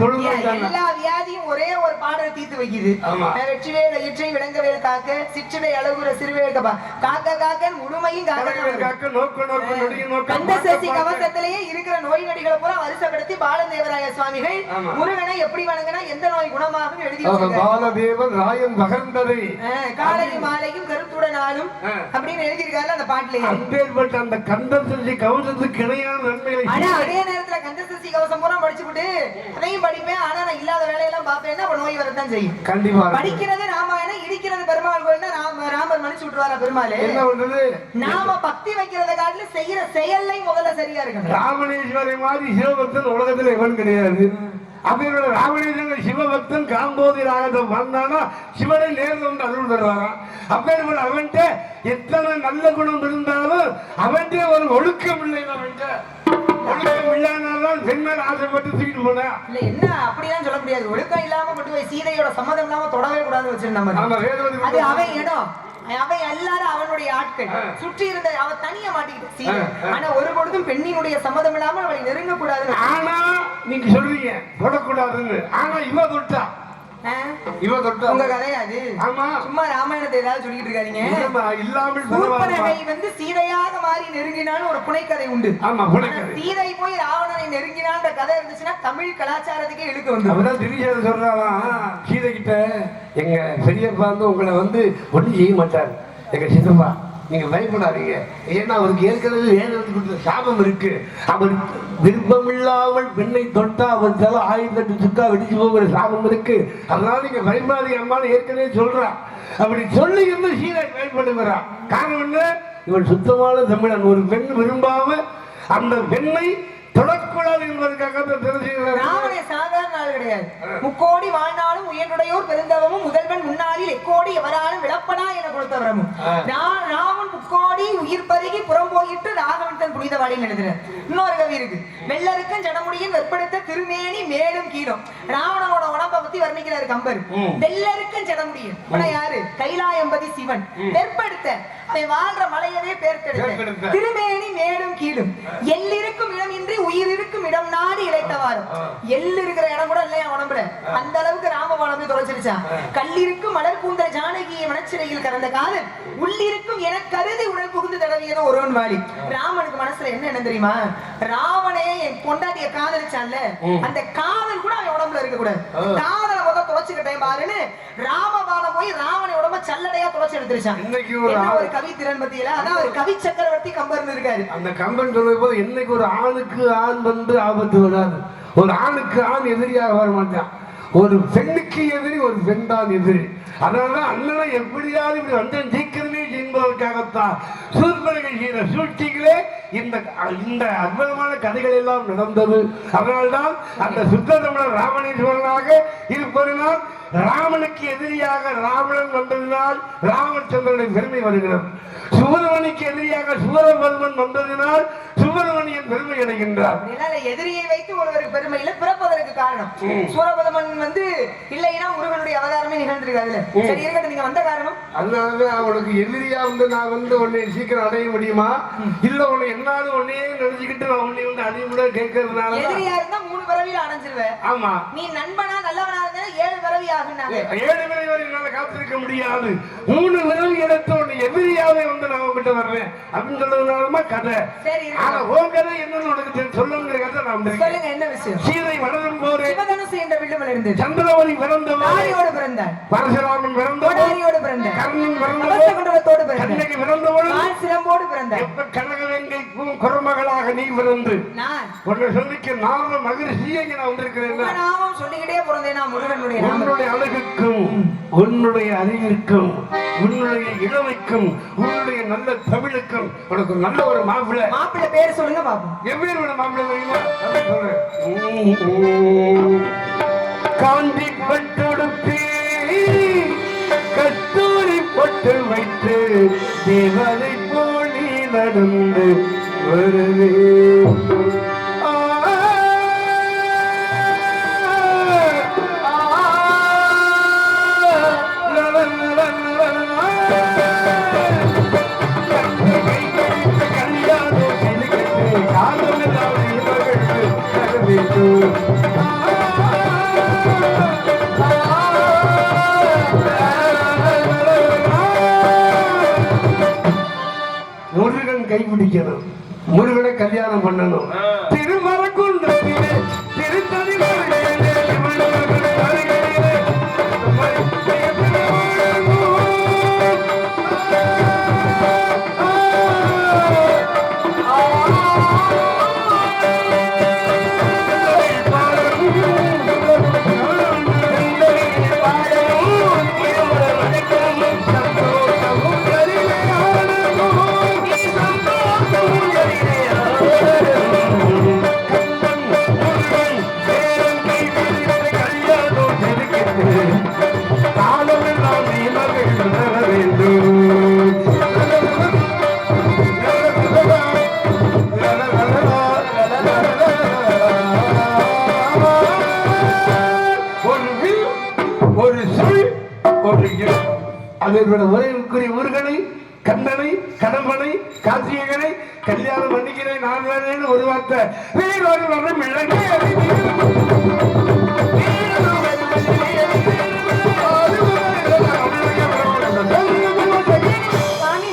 எல்லா வியாதியும் ஒரே ஒரு பாடல் தீர்த்து வைக்குது. வெற்றிவேல் இற்றை விளங்கவேல் காக்க சிற்றுவை அழகுற சிறுவேல் காக்க காக்க முழுமையும் காக்க நோக்க நோக்க நொடிய நோக்க கந்தசசி கவசத்திலேயே இருக்கிற நோய் நொடிகளை பூரா வருஷப்படுத்தி பாலதேவராய சுவாமிகள் முருகனை எப்படி வணங்கினா எந்த நோய் குணமாகும் எழுதி பாலதேவன் ராயன் மகந்தரை காலையும் மாலையும் கருத்துடனாலும் அப்படின்னு எழுதியிருக்காரு அந்த பாட்டுல. அப்பேற்பட்ட அந்த கந்தசஷ்டி கவசத்துக்கு இணையான நன்மைகளை அதே நேரத்துல கந்தசஷ்டி கவசம் பூரா படிச்சுட்டு அதையும் படிப்பேன், ஆனா நான் இல்லாத வேலையெல்லாம் பார்ப்பேன்னா நோய் வரத்தான் செய்யும். கண்டிப்பா படிக்கிறது ராமாயணம், இடிக்கிறது பெருமாள் கோயில். ராமர் மன்னிச்சு விட்டுருவாரா பெருமாள்? என்ன பண்றது? நாம பக்தி வைக்கிறத காட்டில செய்யற செயல்லை முதல்ல சரியா இருக்கு. ராமணேஸ்வரை மாதிரி சிவபக்தன் உலகத்துல எவன் கிடையாது. அப்படியோட ராமணேஸ்வரன் சிவபக்தன் காம்போதி ராகத்தம் வந்தானா சிவனை நேரில் வந்து அருள் தருவாராம். அப்பேற்பட்ட அவன்கிட்ட எத்தனை நல்ல குணம் இருந்தாலும் அவன்கிட்ட ஒரு ஒழுக்கம் இல்லை. ஒழுக்கம் இல்லாதனால்தான் பெண்மேல் ஆசைப்பட்டு தூக்கிட்டு போனா இல்ல. என்ன அப்படிலாம் சொல்ல முடியாது. ஒழுக்கம் இல்லாம கொண்டு போய் சீதையோட சம்மதம் இல்லாம தொடவே கூடாதுன்னு வச்சிருந்தாங்க. அது அவன் இடம், அவன் எல்லாரும் அவனுடைய ஆட்கள் சுற்றி இருந்த அவன் தனியா மாட்டிக்கிட்டு. ஆனா ஒரு பொழுதும் பெண்ணினுடைய சம்மதம் இல்லாம அவளை நெருங்க கூடாது. ஆனா நீங்க சொல்றீங்க தொடக்கூடாதுன்னு, ஆனா இவ தொட்டா உங்க கதையாது. சும்மா ராமாயணத்தை ஏதாவது சொல்லிட்டு இருக்காதீங்க. வந்து சீதையாக மாறி நெருங்கினாலும் ஒரு புனைக்கதை உண்டு. சீதை போய் ராவணனை நெருங்கினான்ற கதை இருந்துச்சுன்னா தமிழ் கலாச்சாரத்துக்கே இழுக்க வந்து சொல்றாளாம் சீதை கிட்ட, எங்க பெரியப்பா வந்து உங்களை வந்து ஒண்ணு செய்ய மாட்டாரு, எங்க சித்தப்பா நீங்க பயப்படாதீங்க. ஏன்னா அவருக்கு ஏற்கனவே வேதத்துக்கு கொடுத்த சாபம் இருக்கு. அவர் விருப்பமில்லாமல் பெண்ணை தொட்டா அவர் தலை 1008 சுக்கா வெடிச்சு போகிற சாபம் இருக்கு. அதனால நீங்க பயப்படாதீங்க அம்மான்னு ஏற்கனவே சொல்றா. அப்படி சொல்லி இருந்து சீதை பயப்படுகிறான். காரணம் என்ன? இவன் சுத்தமான தமிழன். ஒரு பெண் விரும்பாம அந்த பெண்ணை தொடக்கூடாது என்பதற்காக ராவணே சாதாரண ஆள் கிடையாது. முக்கோடி வாழ்நாளும் உயர்வுடையோர் பெருந்தவமும் முதல்வன் முன்னாளில் எக்கோடி எவராலும் விளப்படா என கொடுத்தவரமும் ராவன் முக்கோடி உயிர் பருகி புறம் போயிட்டு ராகவன் தன் புனித வாழில் எழுதுறார். இன்னொரு கவி இருக்கு. வெள்ளருக்கும் ஜடமுடியின் வெற்படுத்த திருமேனி மேலும் கீழும். ராவணனோட உடம்பை பத்தி வர்ணிக்கிறார் கம்பர். வெள்ளருக்கும் ஜடமுடியின் யாரு? கைலாயம்பதி சிவன். வெற்படுத்த அவன் வாழ்ற மலையவே பேர்த்தெடுத்த திருமேனி மேலும் கீழும். எல்லிருக்கும் இடம் இன்றி உயிர் இருக்கும் இடம் நாடி இழைத்தவாறும். எள்ளு இருக்கிற இடம் கூட இல்லையா உடம்புல. அந்த அளவுக்கு ராமபாணம் தொலைச்சிருச்சான். கல்லிருக்கும் மலர் கூந்தல் ஜானகியை மனச்சிறையில் கறந்த காதல் உள்ளிருக்கும் என கருதி உடல் புகுந்து தடவியதோ ஒருவன் வாழி. ராமனுக்கு மனசுல என்ன தெரியுமா? ராவனே என் பொண்டாட்டிய காதலிச்சான்ல, அந்த காதல் கூட அவன் உடம்புல இருக்க கூடாது. காதலை முதல் தொலைச்சுக்கிட்டேன் பாருன்னு ராமபாணம் போய் ராவனை உடம்ப சல்லடையா தொலைச்சு எடுத்துருச்சான். ஒரு கவி திறன் பத்தியில அதான் ஒரு கவி சக்கரவர்த்தி கம்பர்னு இருக்காரு. அந்த கம்பன் சொல்லும் போது என்னைக்கு ஒரு ஆணுக்கு ஆண் வந்து ஆபத்து வராது. ஒரு ஆணுக்கு ஆண் எதிரியாக வர மாட்டான். ஒரு பெண்ணுக்கு எதிரி ஒரு பெண் தான் எதிரி. அதனாலதான் அண்ணனை எப்படியாவது இப்படி வந்து ஜெயிக்கணுமே என்பதற்காகத்தான் சூர்பனகை செய்த சூழ்ச்சிகளே இந்த அற்புதமான கதைகள் எல்லாம் நடந்தது. அதனால்தான் அந்த சுத்த தமிழர் ராமணேஸ்வரனாக இருப்பதனால் ராமனுக்கு எதிரியாக ராவணன் வந்ததினால் ராமச்சந்திரனின் பெருமை வருகிறது. சுவரமணிக்கு எதிரியாக சூரபத்மன் வந்ததினால் சுவரமணியின் பெருமை அடைகின்றார். எதிரியை வைத்து ஒருவருக்கு பெருமை இல்லை, பிறப்பதற்கு காரணம் சூரபத்மன் வந்து இல்லைன்னா முருகனுடைய அவதாரமே நிகழ்ந்திருக்காதுல்ல. சரி இருக்கட்டும், நீங்க வந்த காரணம் அதனாலதான் அவனுக்கு எதிரியா வந்து நான் வந்து உன்னை சீக்கிரம் அடைய முடியுமா? இல்ல உன்னை என்னாலும் உன்னையே நினைச்சுக்கிட்டு நான் உன்னை வந்து அடைய கூட கேட்கறதுனால எதிரியா இருந்தா 3 பிறவியில அடைஞ்சிருவேன். ஆமா, நீ நண்பனா நல்லவனா இருந்தா 7 பிறவி ஆகுனாங்க. 7 பிறவி வரை என்னால காத்திருக்க முடியாது. 3 பிறவி எடுத்து உன்னை எதிரியாவே வந்து நான் உங்ககிட்ட வர்றேன் அப்படின்னு சொல்றதுனாலமா கதை. சரி, ஆனா உன் கதை என்னன்னு உனக்கு சொல்லணுங்கிற கதை நான் சொல்லுங்க. என்ன விஷயம்? சீதை வளரும் போது சிவதனுசு என்ற வில்லுமல் இருந்து சந்திரவதி பிறந்தவர், நாரியோடு பிறந்தார். பரசுராமன் பிறந்தவர், நாரியோடு பிறந்தார். கர்ணன் பிறந்தவர், குண்டலத்தோடு பிறந்தார். கண்ணகி பிறந்தவர், நான் சிலம்போடு பிறந்தார். எப்ப கனகவேங்கைக்கும் குறமகளாக நீ பிறந்து நான் உன்னை சொல்லிக்க நாம மகிழ்ச்சியை நான் வந்திருக்கிறேன். நாமம் சொல்லிக்கிட்டே பிறந்தேனா முருகனுடைய நாமம். உன்னுடைய அழகுக்கும் உன்னுடைய அறிவிற்கும் உன்னுடைய இளமைக்கும் உன்னுடைய நல்ல தமிழுக்கும் உனக்கு நல்ல ஒரு மாப்பிள்ளை பேர் சொல்லுங்க பாப்போம். எவ்வேறு மாப்பிள்ளை தெரியுமா? காஞ்சி பட்டுடுப்பி கஸ்தூரி பொட்டு வைத்து தேவதை போலி நடந்து வருவே. முருகன் கைப்பிடிக்கணும், முருகனை கல்யாணம் பண்ணணும். திருமரக்குன்றத்திலே திருத்தணி உரைக்குரிய முருகனை, கண்ணனை, கடம்பனை, காசியகனை கல்யாணம் பண்ணிக்கிறேன் நான் வேறேன்னு ஒரு வார்த்தை வேறொரு வரம் இழந்து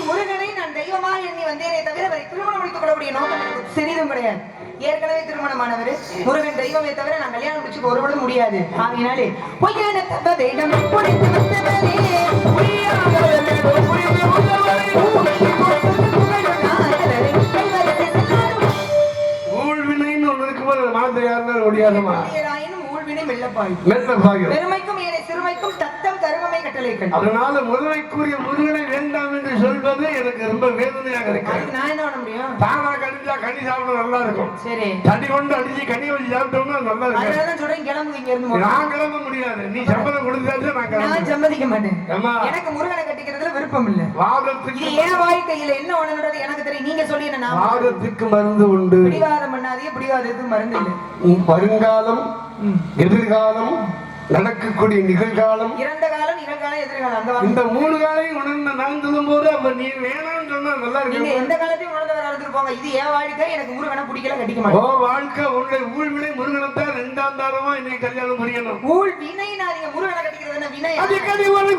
முருகனை நான் தெய்வமா எண்ணி வந்தேனே தவிர திருமணம் முடித்துக் கொள்ளக்கூடிய நோக்கம் சிறிதும் கிடையாது. ஏற்கனவே திருமணமானவர் முருகன் தெய்வமே தவிர நான் கல்யாணம் முடிச்சுக்க ஒருபடும் முடியாது. ஆகினாலே பொய்யான வேகமா ஊழ்வினை மெல்லப்பாய் பெருமைக்கும் ஏனை சிறுமைக்கும் தத்தம் தருமமை கட்டளைகள். அதனால முதலைக்குரிய முருகனை வேண்டாம் என்று சொல்வது எனக்கு ரொம்ப வேதனையாக இருக்கு. நான் என்ன பண்ண முடியும்? தானா கடிஞ்சா கனி சாப்பிட நல்லா இருக்கும். சரி, தடி கொண்டு அடிச்சு கனி வச்சு சாப்பிட்டோம்னா நல்லா இருக்கும். அதனால சொல்றேன், கிளம்புங்க இங்க இருந்து. நான் கிளம்ப முடியாது. நீ சம்மதம் கொடுத்தாச்சு நான் சம்மதிக்க மாட்டேன். எனக்கு முருகனை கட்டிக்கிறதுல விருப்பம் இல்ல. வாதத்துக்கு ஏன் வாழ்க்கையில என்ன ஒண்ணுன்றது எனக்கு தெரியும். நீங்க சொல்லி என்ன? வாதத்துக்கு மருந்து உண்டு. பிடிவாதம் பண்ணாதீங்க. பிடிவாதத்துக்கு மருந்து இல்லை. வருங்காலம், எதிர்காலம், நடக்கக்கூடிய நிகழ்காலம், இறந்த காலம், நிகழ்காலம், எதிர்காலம், இந்த 3 காலையும் உணர்ந்து நான் சொல்லும் போது அப்ப நீ வேணாம்னு சொன்னா நல்லா இருக்கு. நீங்க எந்த காலத்தையும் உணர்ந்தவர் இருந்துருப்பாங்க. இது ஏன் வாழ்க்கை, எனக்கு முருகனை பிடிக்கல, கட்டிக்க மாட்டேன். ஓ வாழ்க்கை உன்னுடைய ஊழ்வினை முருகனைத்தான் 2ஆம் தாரமா இன்னைக்கு கல்யாணம் புரியணும். ஊழ் வினை நான் நீங்க முருகனை கட்டிக்கிறது என்ன வினை? அடிக்கடி ஒரு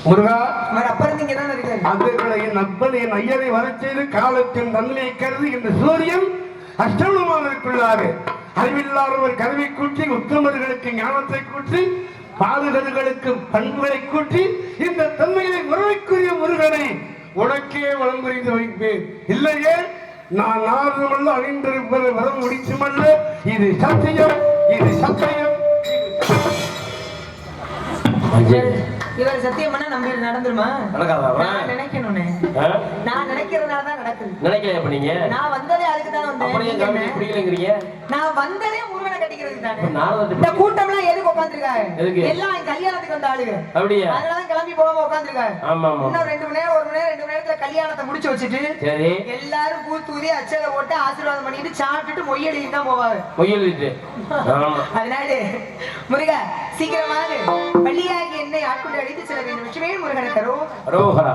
முருகா, என் அப்பன் என் ஐயரை வரச் செய்து காலத்தின் நன்மையை கருதி இந்த சூரியன் அஷ்டமமானதற்குள்ளாக அறிவில்லாதவர் கருவை கூட்டி, உத்தமர்களுக்கு ஞானத்தை கூட்டி, பாதுகளுக்கு பண்புகளை கூட்டி, இந்த தன்மையை முறைக்குரிய முருகனை உனக்கே வளம் புரிந்து வைப்பேன். இல்லையே நான் நாதமல்ல அணிந்திருப்பது வரம் முடிச்சுமல்ல. இது சத்தியம், இது சத்தியம். இவர் சத்தியம் பண்ணா நம்ம நடந்துருமா? நான் நினைக்கணும்னே. நான் நினைக்கிறதுனாலதான் நடக்குது. நினைக்கல அப்ப நீங்க? நான் வந்ததே அதுக்கு தான் வந்தேன். நான் வந்ததே முருகனை கட்டிக்கிறதுக்கு தானே. இந்த கூட்டம் எல்லாம் எதுக்கு உட்கார்ந்திருக்காங்க? எல்லாம் கல்யாணத்துக்கு வந்த ஆளுங்க. அப்படியே அதனால கிளம்பி போகாம உட்கார்ந்திருக்காங்க. இன்னும் 2 மணி நேரம் 1 மணி நேரம் 2 மணி நேரத்துல கல்யாணத்தை முடிச்சு வச்சுட்டு எல்லாரும் பூத்தூதி அச்சதை போட்டு ஆசீர்வாதம் பண்ணிட்டு சாப்பிட்டுட்டு மொய்யெழுதிட்டு தான் போவாங்க. மொய்யெழுதிட்டு அதனால முருகா சீக்கிரமாக பள்ளியாகி என்னை ஆட்கொண்டு அழைத்து செல்ல வேண்டும். விஷயமே முருகனை தரோ ரோஹரா.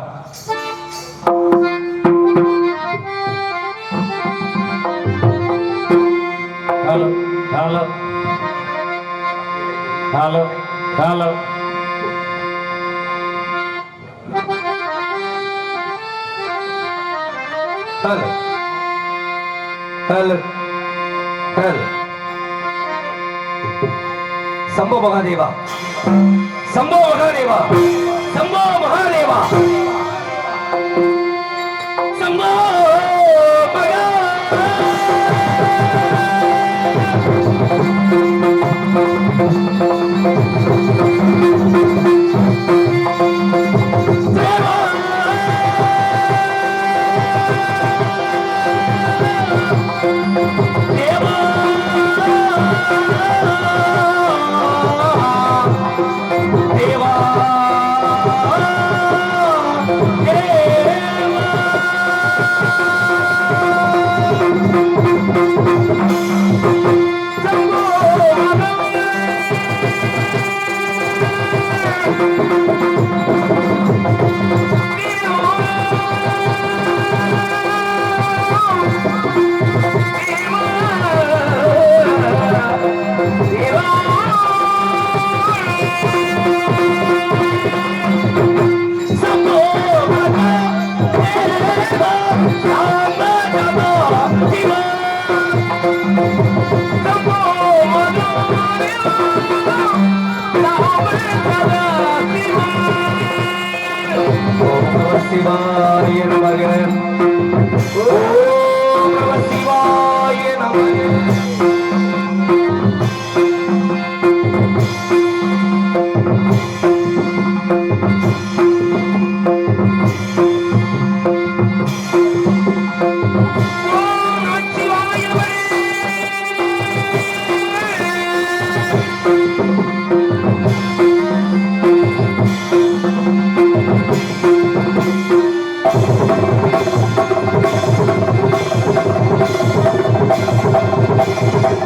Hello hello hello hello hello hello hello. Shambho Mahadeva, Shambho Mahadeva, Shambho Mahadeva, Shambho Maha. சிவாய நமக. ஓம் நம சிவாய நமக. Thank you.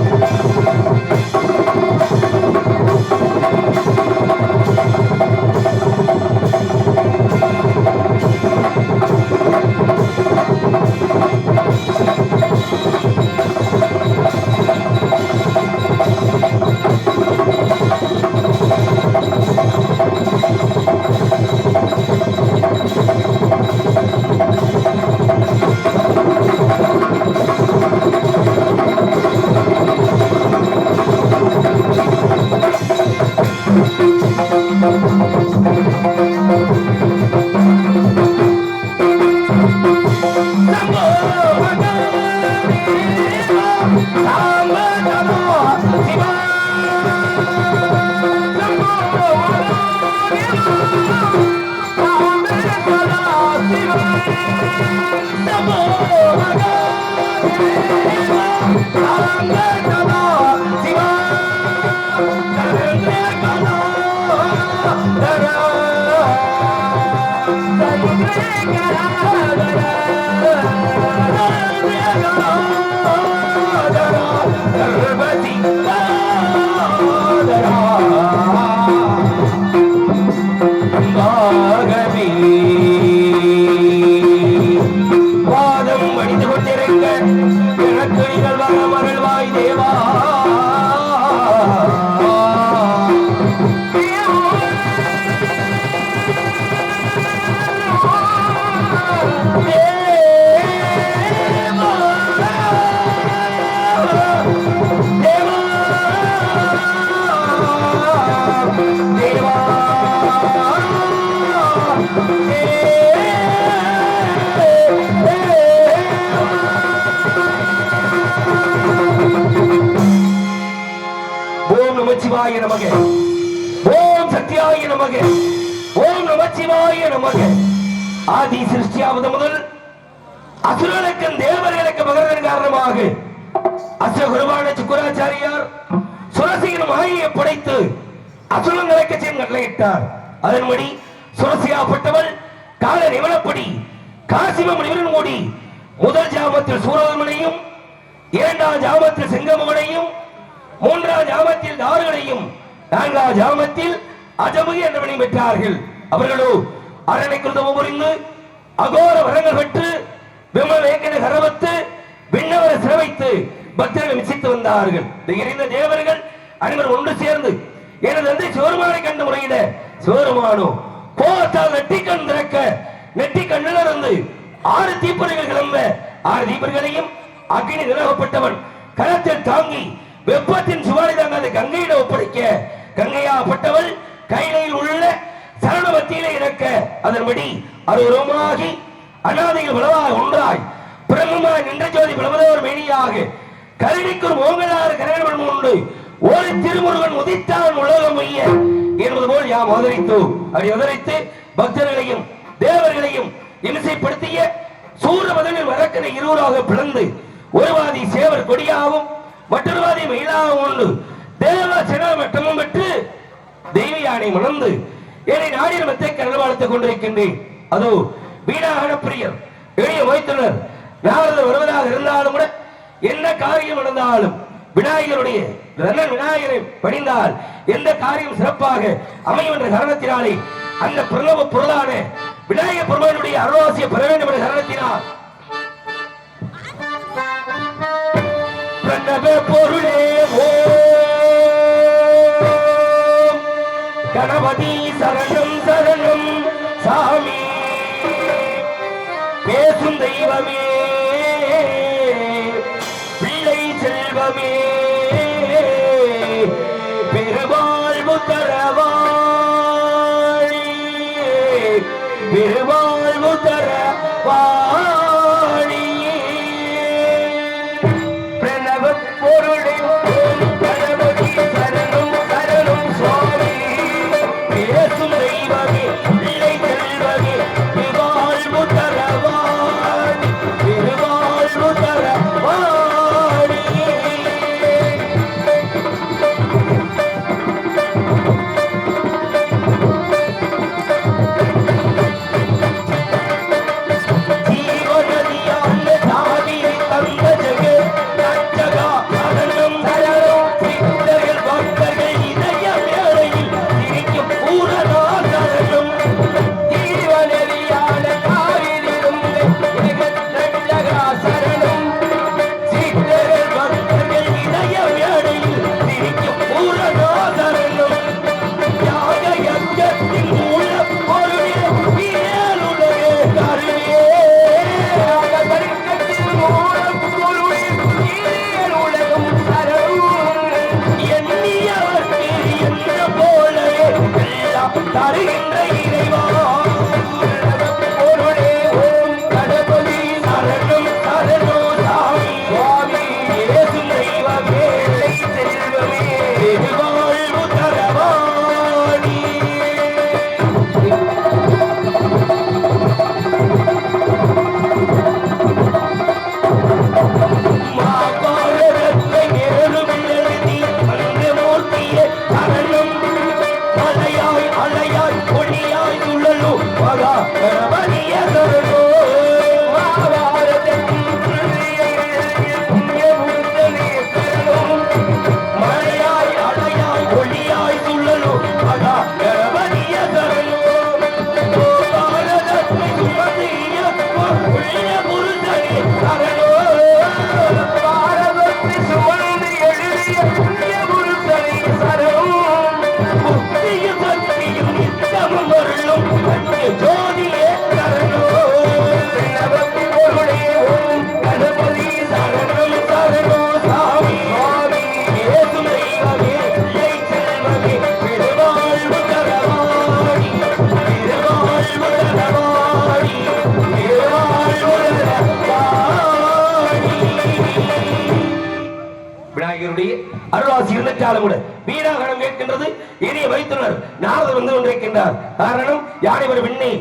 வாதம் வடிந்து கொண்டிருக்க எனக்கு நீங்கள் வர மருள்வாய் தேவா. ஓம் நமச்சிவாய நமக, ஓம் சத்யாய நமக, ஓம் நமச்சிவாய நமக. ஆதி சிருஷ்டியாவது முதல் அசுரனுக்கும் தேவர்களுக்கு மகரதன் காரணமாக அசுரகுருவான சுக்கராச்சாரியார் சுரசியின் மாயை படைத்து அசுரங்களுக்கு கட்டளையிட்டார். அதன்படி சுரசியாப்பட்டவள் கால நிவனப்படி காசிம முனிவரின் மூடி முதல் ஜாமத்தில் சூரவர்மனையும், இரண்டாம் ஜாமத்தில் செங்கமவனையும், மூன்றாம் ஜாமத்தில் தாருகளையும், நான்காம் ஜாமத்தில் அஜமுகி என்றவனை பெற்றார்கள். அவர்களோ அரணை குருதமும் புரிந்து அகோர வரங்கள் பெற்று விமவேகன கரவத்து விண்ணவரை சிரவைத்து பக்தர்கள் விசித்து வந்தார்கள். இந்த தேவர்கள் அனைவரும் ஒன்று சேர்ந்து எனது தந்தை சிவருமானை கண்டு முறையிட சிவருமானோ கோபத்தால் நெட்டிக்கண் திறக்க நெட்டிக்கண்ணில் இருந்து 6 தீப்பொறிகள் கிளம்ப 6 தீப்பொறிகளையும் அக்னி நிலவப்பட்டவன் கரத்தில் தாங்கி வெப்பத்தின் சுவாரி தாங்காத கங்கையிட ஒப்படைக்க கங்கையாப்பட்டவள் கையிலையில் உள்ள சரணவத்தியிலே இறக்க அதன்படி அருவமாகி அநாதைகள் வளவாக ஒன்றாய் பிரம்மமாய் நின்ற ஜோதி பிளவதோர் மேனியாக கருணிக்கு ஒரு மோகனாறு கரகணம் உண்டு ஒரு திருமுருகன் உதித்தான் உலகம் மைய என்பது போல் யாம் ஆதரித்தோம். அப்படி ஆதரித்து பக்தர்களையும் தேவர்களையும் இம்சைப்படுத்திய சூரபதனின் வழக்கனை இருவராக பிளந்து ஒருவாதி சேவர் கொடியாகவும் மற்றொருவாதி மயிலாகவும் உண்டு தேவ சிரமட்டமும் பெற்று தெய்வ யானை மணந்து என்னை நாடிய மத்தை கனவாழ்த்துக் கொண்டிருக்கின்றேன். அதோ வீணாக பிரியர் எளிய வைத்துனர் நாரதர் வருவதாக இருந்தாலும் கூட என்ன காரியம் நடந்தாலும் விநாயகருடைய விநாயகரை பணிந்தால் எந்த காரியம் சிறப்பாக அமையும் என்ற காரணத்தினாலே அந்த பிரணவ பொருளான விநாயகர் பெருமானுடைய அருளாசியை பெற வேண்டும் என்ற காரணத்தினால் பிரணவ பொருளே ஓம் கணபதி சரணம் சரணம் சாமி பேசும் தெய்வமே பிள்ளை செல்வமே பெருவாழ்வு தரவாழி பெருவாழ்வு தரவாழி பிரணவ பொருளை கணபதி சரணம் சரணம் சுவாமி பேசும் தெய்வமே பிள்ளை செல்வமே பெருவாழ்வு தரவாழி பெருவாழ்வு தரவாழி விநாயகருடைய அருளாசி இருந்துட்டாலும் கூட வீணாகணம் கேட்கின்றது. இனிய வைத்துள்ளர் நாரதர் வந்து கொண்டிருக்கின்றார். காரணம் யானை ஒரு விண்ணே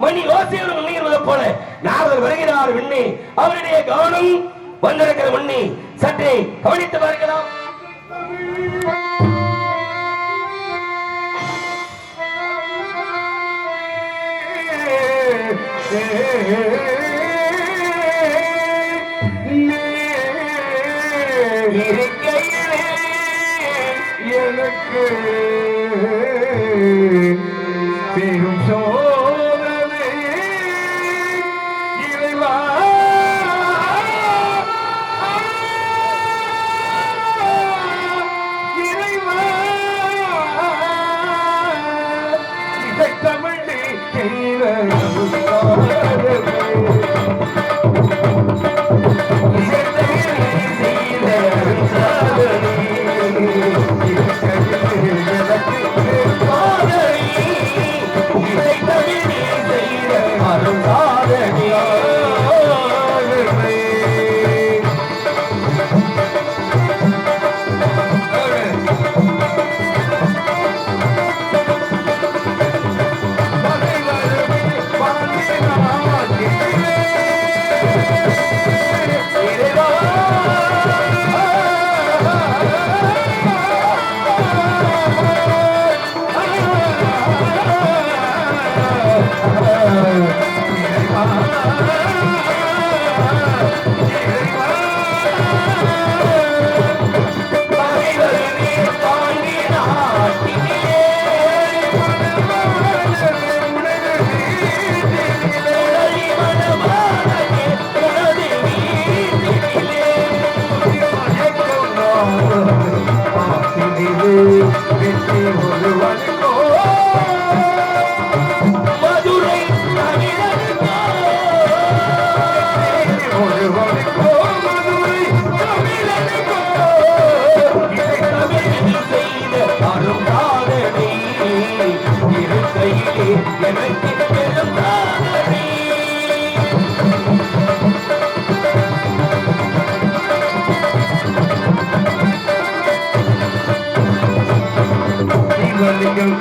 மணி ஓசையோடு முன்னேறுவது போல நாரதர் வருகிறார். விண்ணே அவருடைய கவனம் வந்திருக்கிற முன்னே சற்றே கவனித்து பார்க்கலாம். இருக்கையிலே எனக்கு பெரும் சோதனை இறைவா இறைவா இதை தமிழில் செய்த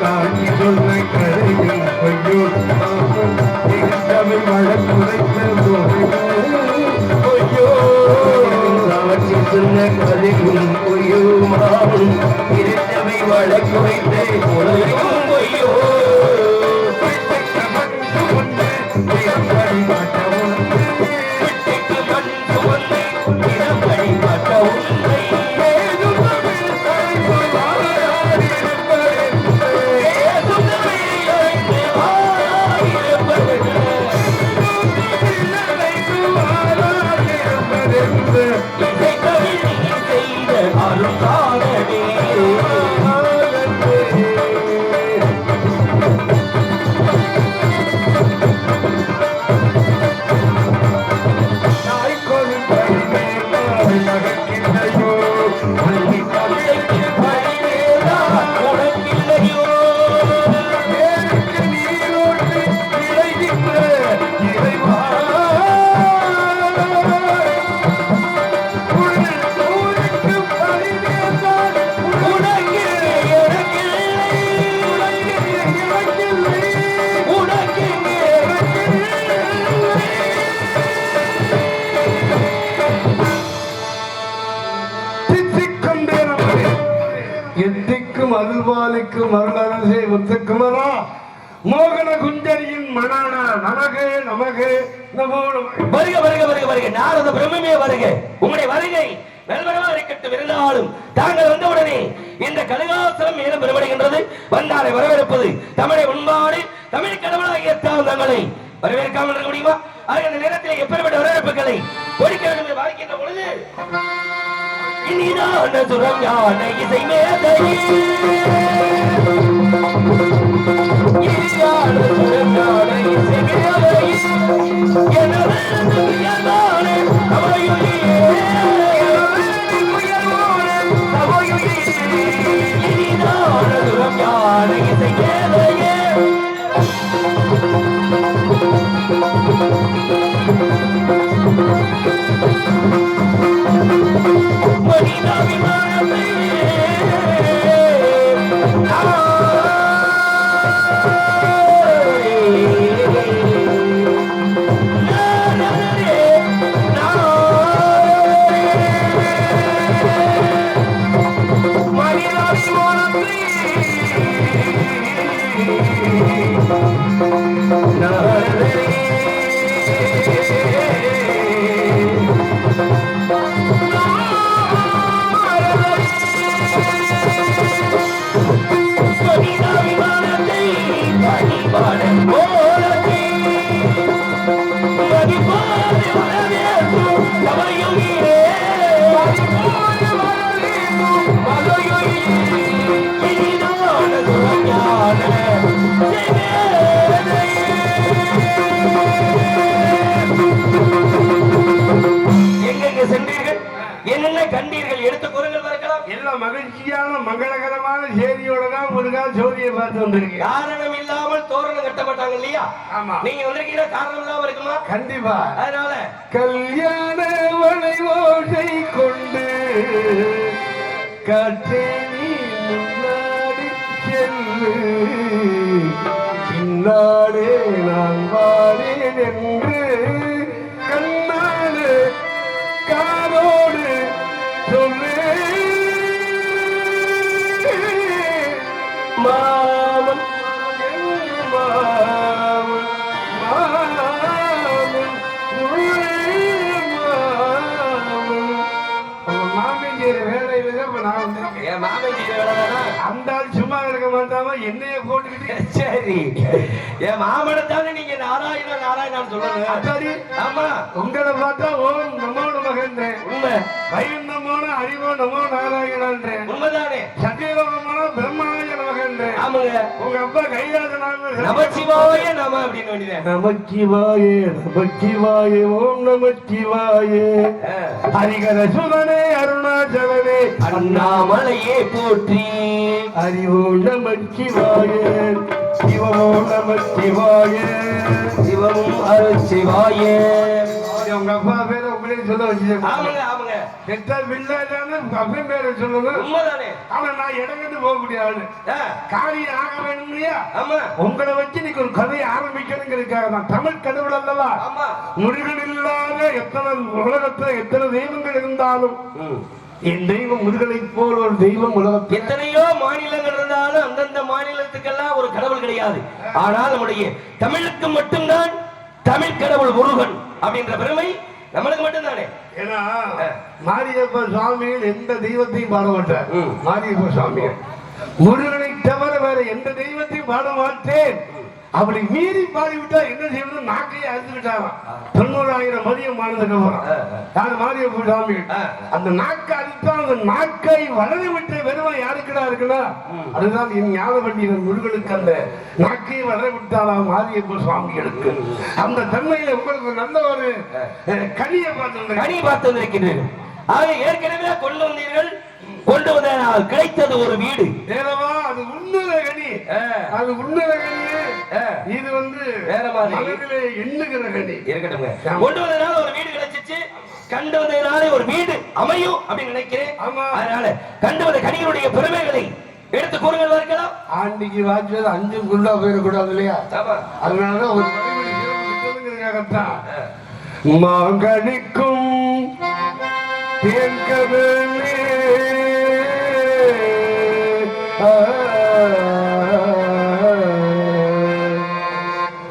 காட்சி சொல்ல கரையில் பொய்யோர் தமிழ் வழக்குரைத்த பொய்யோ காட்சி சொன்ன கரையில் பொய்யோமாவும் இருட்டவை வழக்குரைத்த பொய்யோ அருள்வாளிக்கும் அருளரசே முத்துக்குமரா மோகன குஞ்சரியின் மனானா நமகே நமகே நமோ வருக வருக வருக வருக நாரத பிரம்மே வருக. உங்களுடைய வருகை நல்வரமாக இருக்கட்டும். இருந்தாலும் தாங்கள் வந்தவுடனே இந்த கலிகாசனம் மேலும் பெருமடைகின்றது. வந்தாரை வரவேற்பது தமிழை உண்பாடு தமிழ் கடவுளாகிய தங்களை வரவேற்காமல் இருக்க முடியுமா? அந்த நேரத்தில் எப்பேற்பட்ட வரவேற்புகளை கொடுக்க வேண்டும் என்று பார்க்கின்ற பொழுது இனிதான சுரம் ஞான இசை மேதையே இனிதான சுரம் ஞான இசை மேதையே எனவே உயர்வானே அவையுயே இனிதான சுரம் ஞான இசை மேதையே மனிதாவின் எங்கெங்க சென்றீர்கள், என்னென்ன கண்டீர்கள், எடுத்து கூறுங்கள் பார்க்கலாம். எல்லாம் மகிழ்ச்சியான மங்களகரமான செய்தியோட தான் முருகா ஜோதியை பார்த்து வந்திருக்கேன். காரணம் இல்லாமல் தோரணம் கட்டப்பட்டாங்க இல்லையா? ஆமா. நீங்க வந்திருக்கீங்க, காரணம் இல்லாம இருக்குமா? கண்டிப்பா. அதனால கல்யாண வளைவோசை கொண்டு காற்றே நீ முன்னாடி செல்லு, பின்னாடே நான் வாரேன் என்று கண்ணாடு காரோடு சொல்லு. மாமன் மாமன் மாமன் மாமன் வேலையில நான் வந்திருக்கேன். என் மாமன் வேலைதானா? அந்த ஆள் சும்மா இருக்க மாட்டாம என்னைய போட்டுக்கிட்டு. சரி, என் மாமனத்தானே நீங்க நாராயணா நாராயணான்னு சொல்லணும். சரி, ஆமா, உங்களை பார்த்தா ஓம் நமோ நமகன்றேன். உண்மை. வைகுந்தமான அறிவோ நமோ நாராயணன்றேன். உண்மைதானே. சத்தியலோகமான பிரம்மாய நமகன்றேன். ஆமாங்க. உங்க அப்பா கைலாசனாக நமச்சிவாய நம அப்படின்னு வேண்டியது. நமச்சிவாயே நமச்சிவாயே ஓம் நமச்சிவாயே ஹரிகர சுதனே அருணாச்சலனே அண்ணாமலையே போற்றி. அறிவோ நமச்சிவாயே சிவமோ நமச்சிவாயே சிவமும் அருட்சிவாயே. உங்க அப்பா பேரை உங்களே சொல்ல வச்சு. ஆமாங்க ஆமாங்க. பெற்ற பிள்ளைதானே அப்பன் பேரை சொல்லணும். உண்மைதானே. ஆனா நான் இடங்கட்டு போகக்கூடிய ஆளு. காரியம் ஆக வேணும் இல்லையா? ஆமா. உங்களை வச்சு நீங்க ஒரு கதையை ஆரம்பிக்கணுங்கிறதுக்காக தான். தமிழ் கடவுள் அல்லவா? ஆமா. முருகன் இல்லாத எத்தனை உலகத்துல எத்தனை தெய்வங்கள் இருந்தாலும் என் தெய்வம் முருகனை போல் ஒரு தெய்வம் உலகத்தில் எத்தனையோ மாநிலங்கள் இருந்தாலும் அந்தந்த மாநிலத்துக்கெல்லாம் ஒரு கடவுள் கிடையாது. ஆனால் நம்முடைய தமிழுக்கு மட்டும்தான் தமிழ் கடவுள் முருகன் அப்படின்ற பெருமை நம்மளுக்கு மட்டும்தானே. ஏன்னா மாரியப்ப சுவாமிகள் எந்த தெய்வத்தையும் பாட மாட்டார். மாரியப்ப சுவாமிகள் முருகனை தவிர வேற எந்த தெய்வத்தையும் பாட மாட்டேன். அப்படி மீறி பாடிவிட்டா என்ன செய்வது? நாக்கையை அறுத்துக்கிட்டாராம். 90,000 மதியம் ஆனதுக்கு அப்புறம் யாரு மாரியப்ப சுவாமிகள் அந்த நாக்கை அறுத்தா அந்த நாக்கை வளர விட்ட வெறுமை யாருக்குடா இருக்குன்னா அதுதான் என் ஞான பண்டிதன் முருகனுக்கு அந்த நாக்கை வளர விட்டாராம் மாரியப்ப சுவாமிகளுக்கு. அந்த தன்மையில உங்களுக்கு நல்ல ஒரு கனியை பார்த்து வந்திருக்கிறீர்கள். ஆக ஏற்கனவே கொண்டு வந்தீர்கள். கொண்டு வந்தனால் கிடைத்தது ஒரு வீடு. அது உண்ணுற கனி. அது உண்ணுற கனி. இது வந்து வேற மாதிரி மனதிலே எண்ணுகிற கனி. இருக்கட்டும். கொண்டு வந்தனால ஒரு வீடு கிடைச்சிச்சு. கண்டு வந்ததுனாலே ஒரு வீடு அமையும் அப்படின்னு நினைக்கிறேன். அதனால கண்டு வந்த கனிகளுடைய பெருமைகளை எடுத்து கூறுங்கள் பார்க்கலாம். ஆண்டிக்கு வாய்ச்சது 5 குண்டா போயிடக்கூடாது இல்லையா? அதனாலதான் ஒரு சிறப்புங்கிறதுக்காகத்தான் மாங்கனிக்கும் தேன்கதலே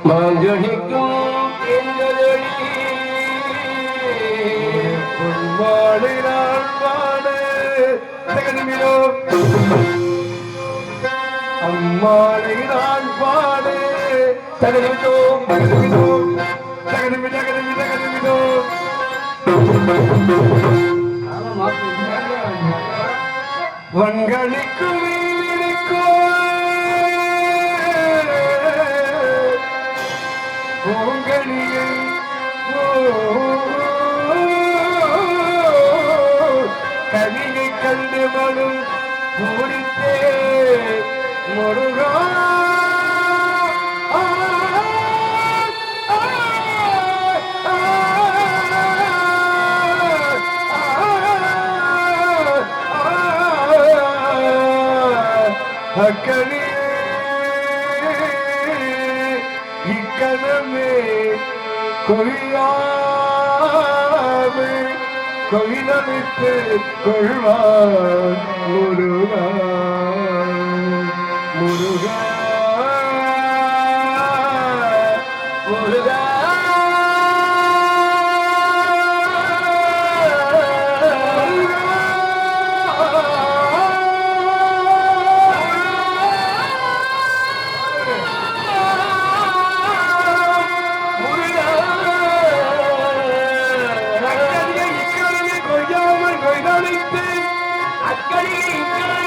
மாங்கனிக்கும் தேன்கதலே பொன்மாலை நான் பாடு தகனிமிலோ அம்மாலை நான் பாடு தகனிமிலோ தகனிமிலோ தகனிமி தகனிமி தகனிமிலோ வன்களிக்கும் பூங்கனியை கனியை கண்டு மனும் பூடித்தே முருகா அக்கனே இக்கணமே கொய்யாமே கொய்தவித்து கொள்வார் முருகா முருகா முருகா அக்கடியை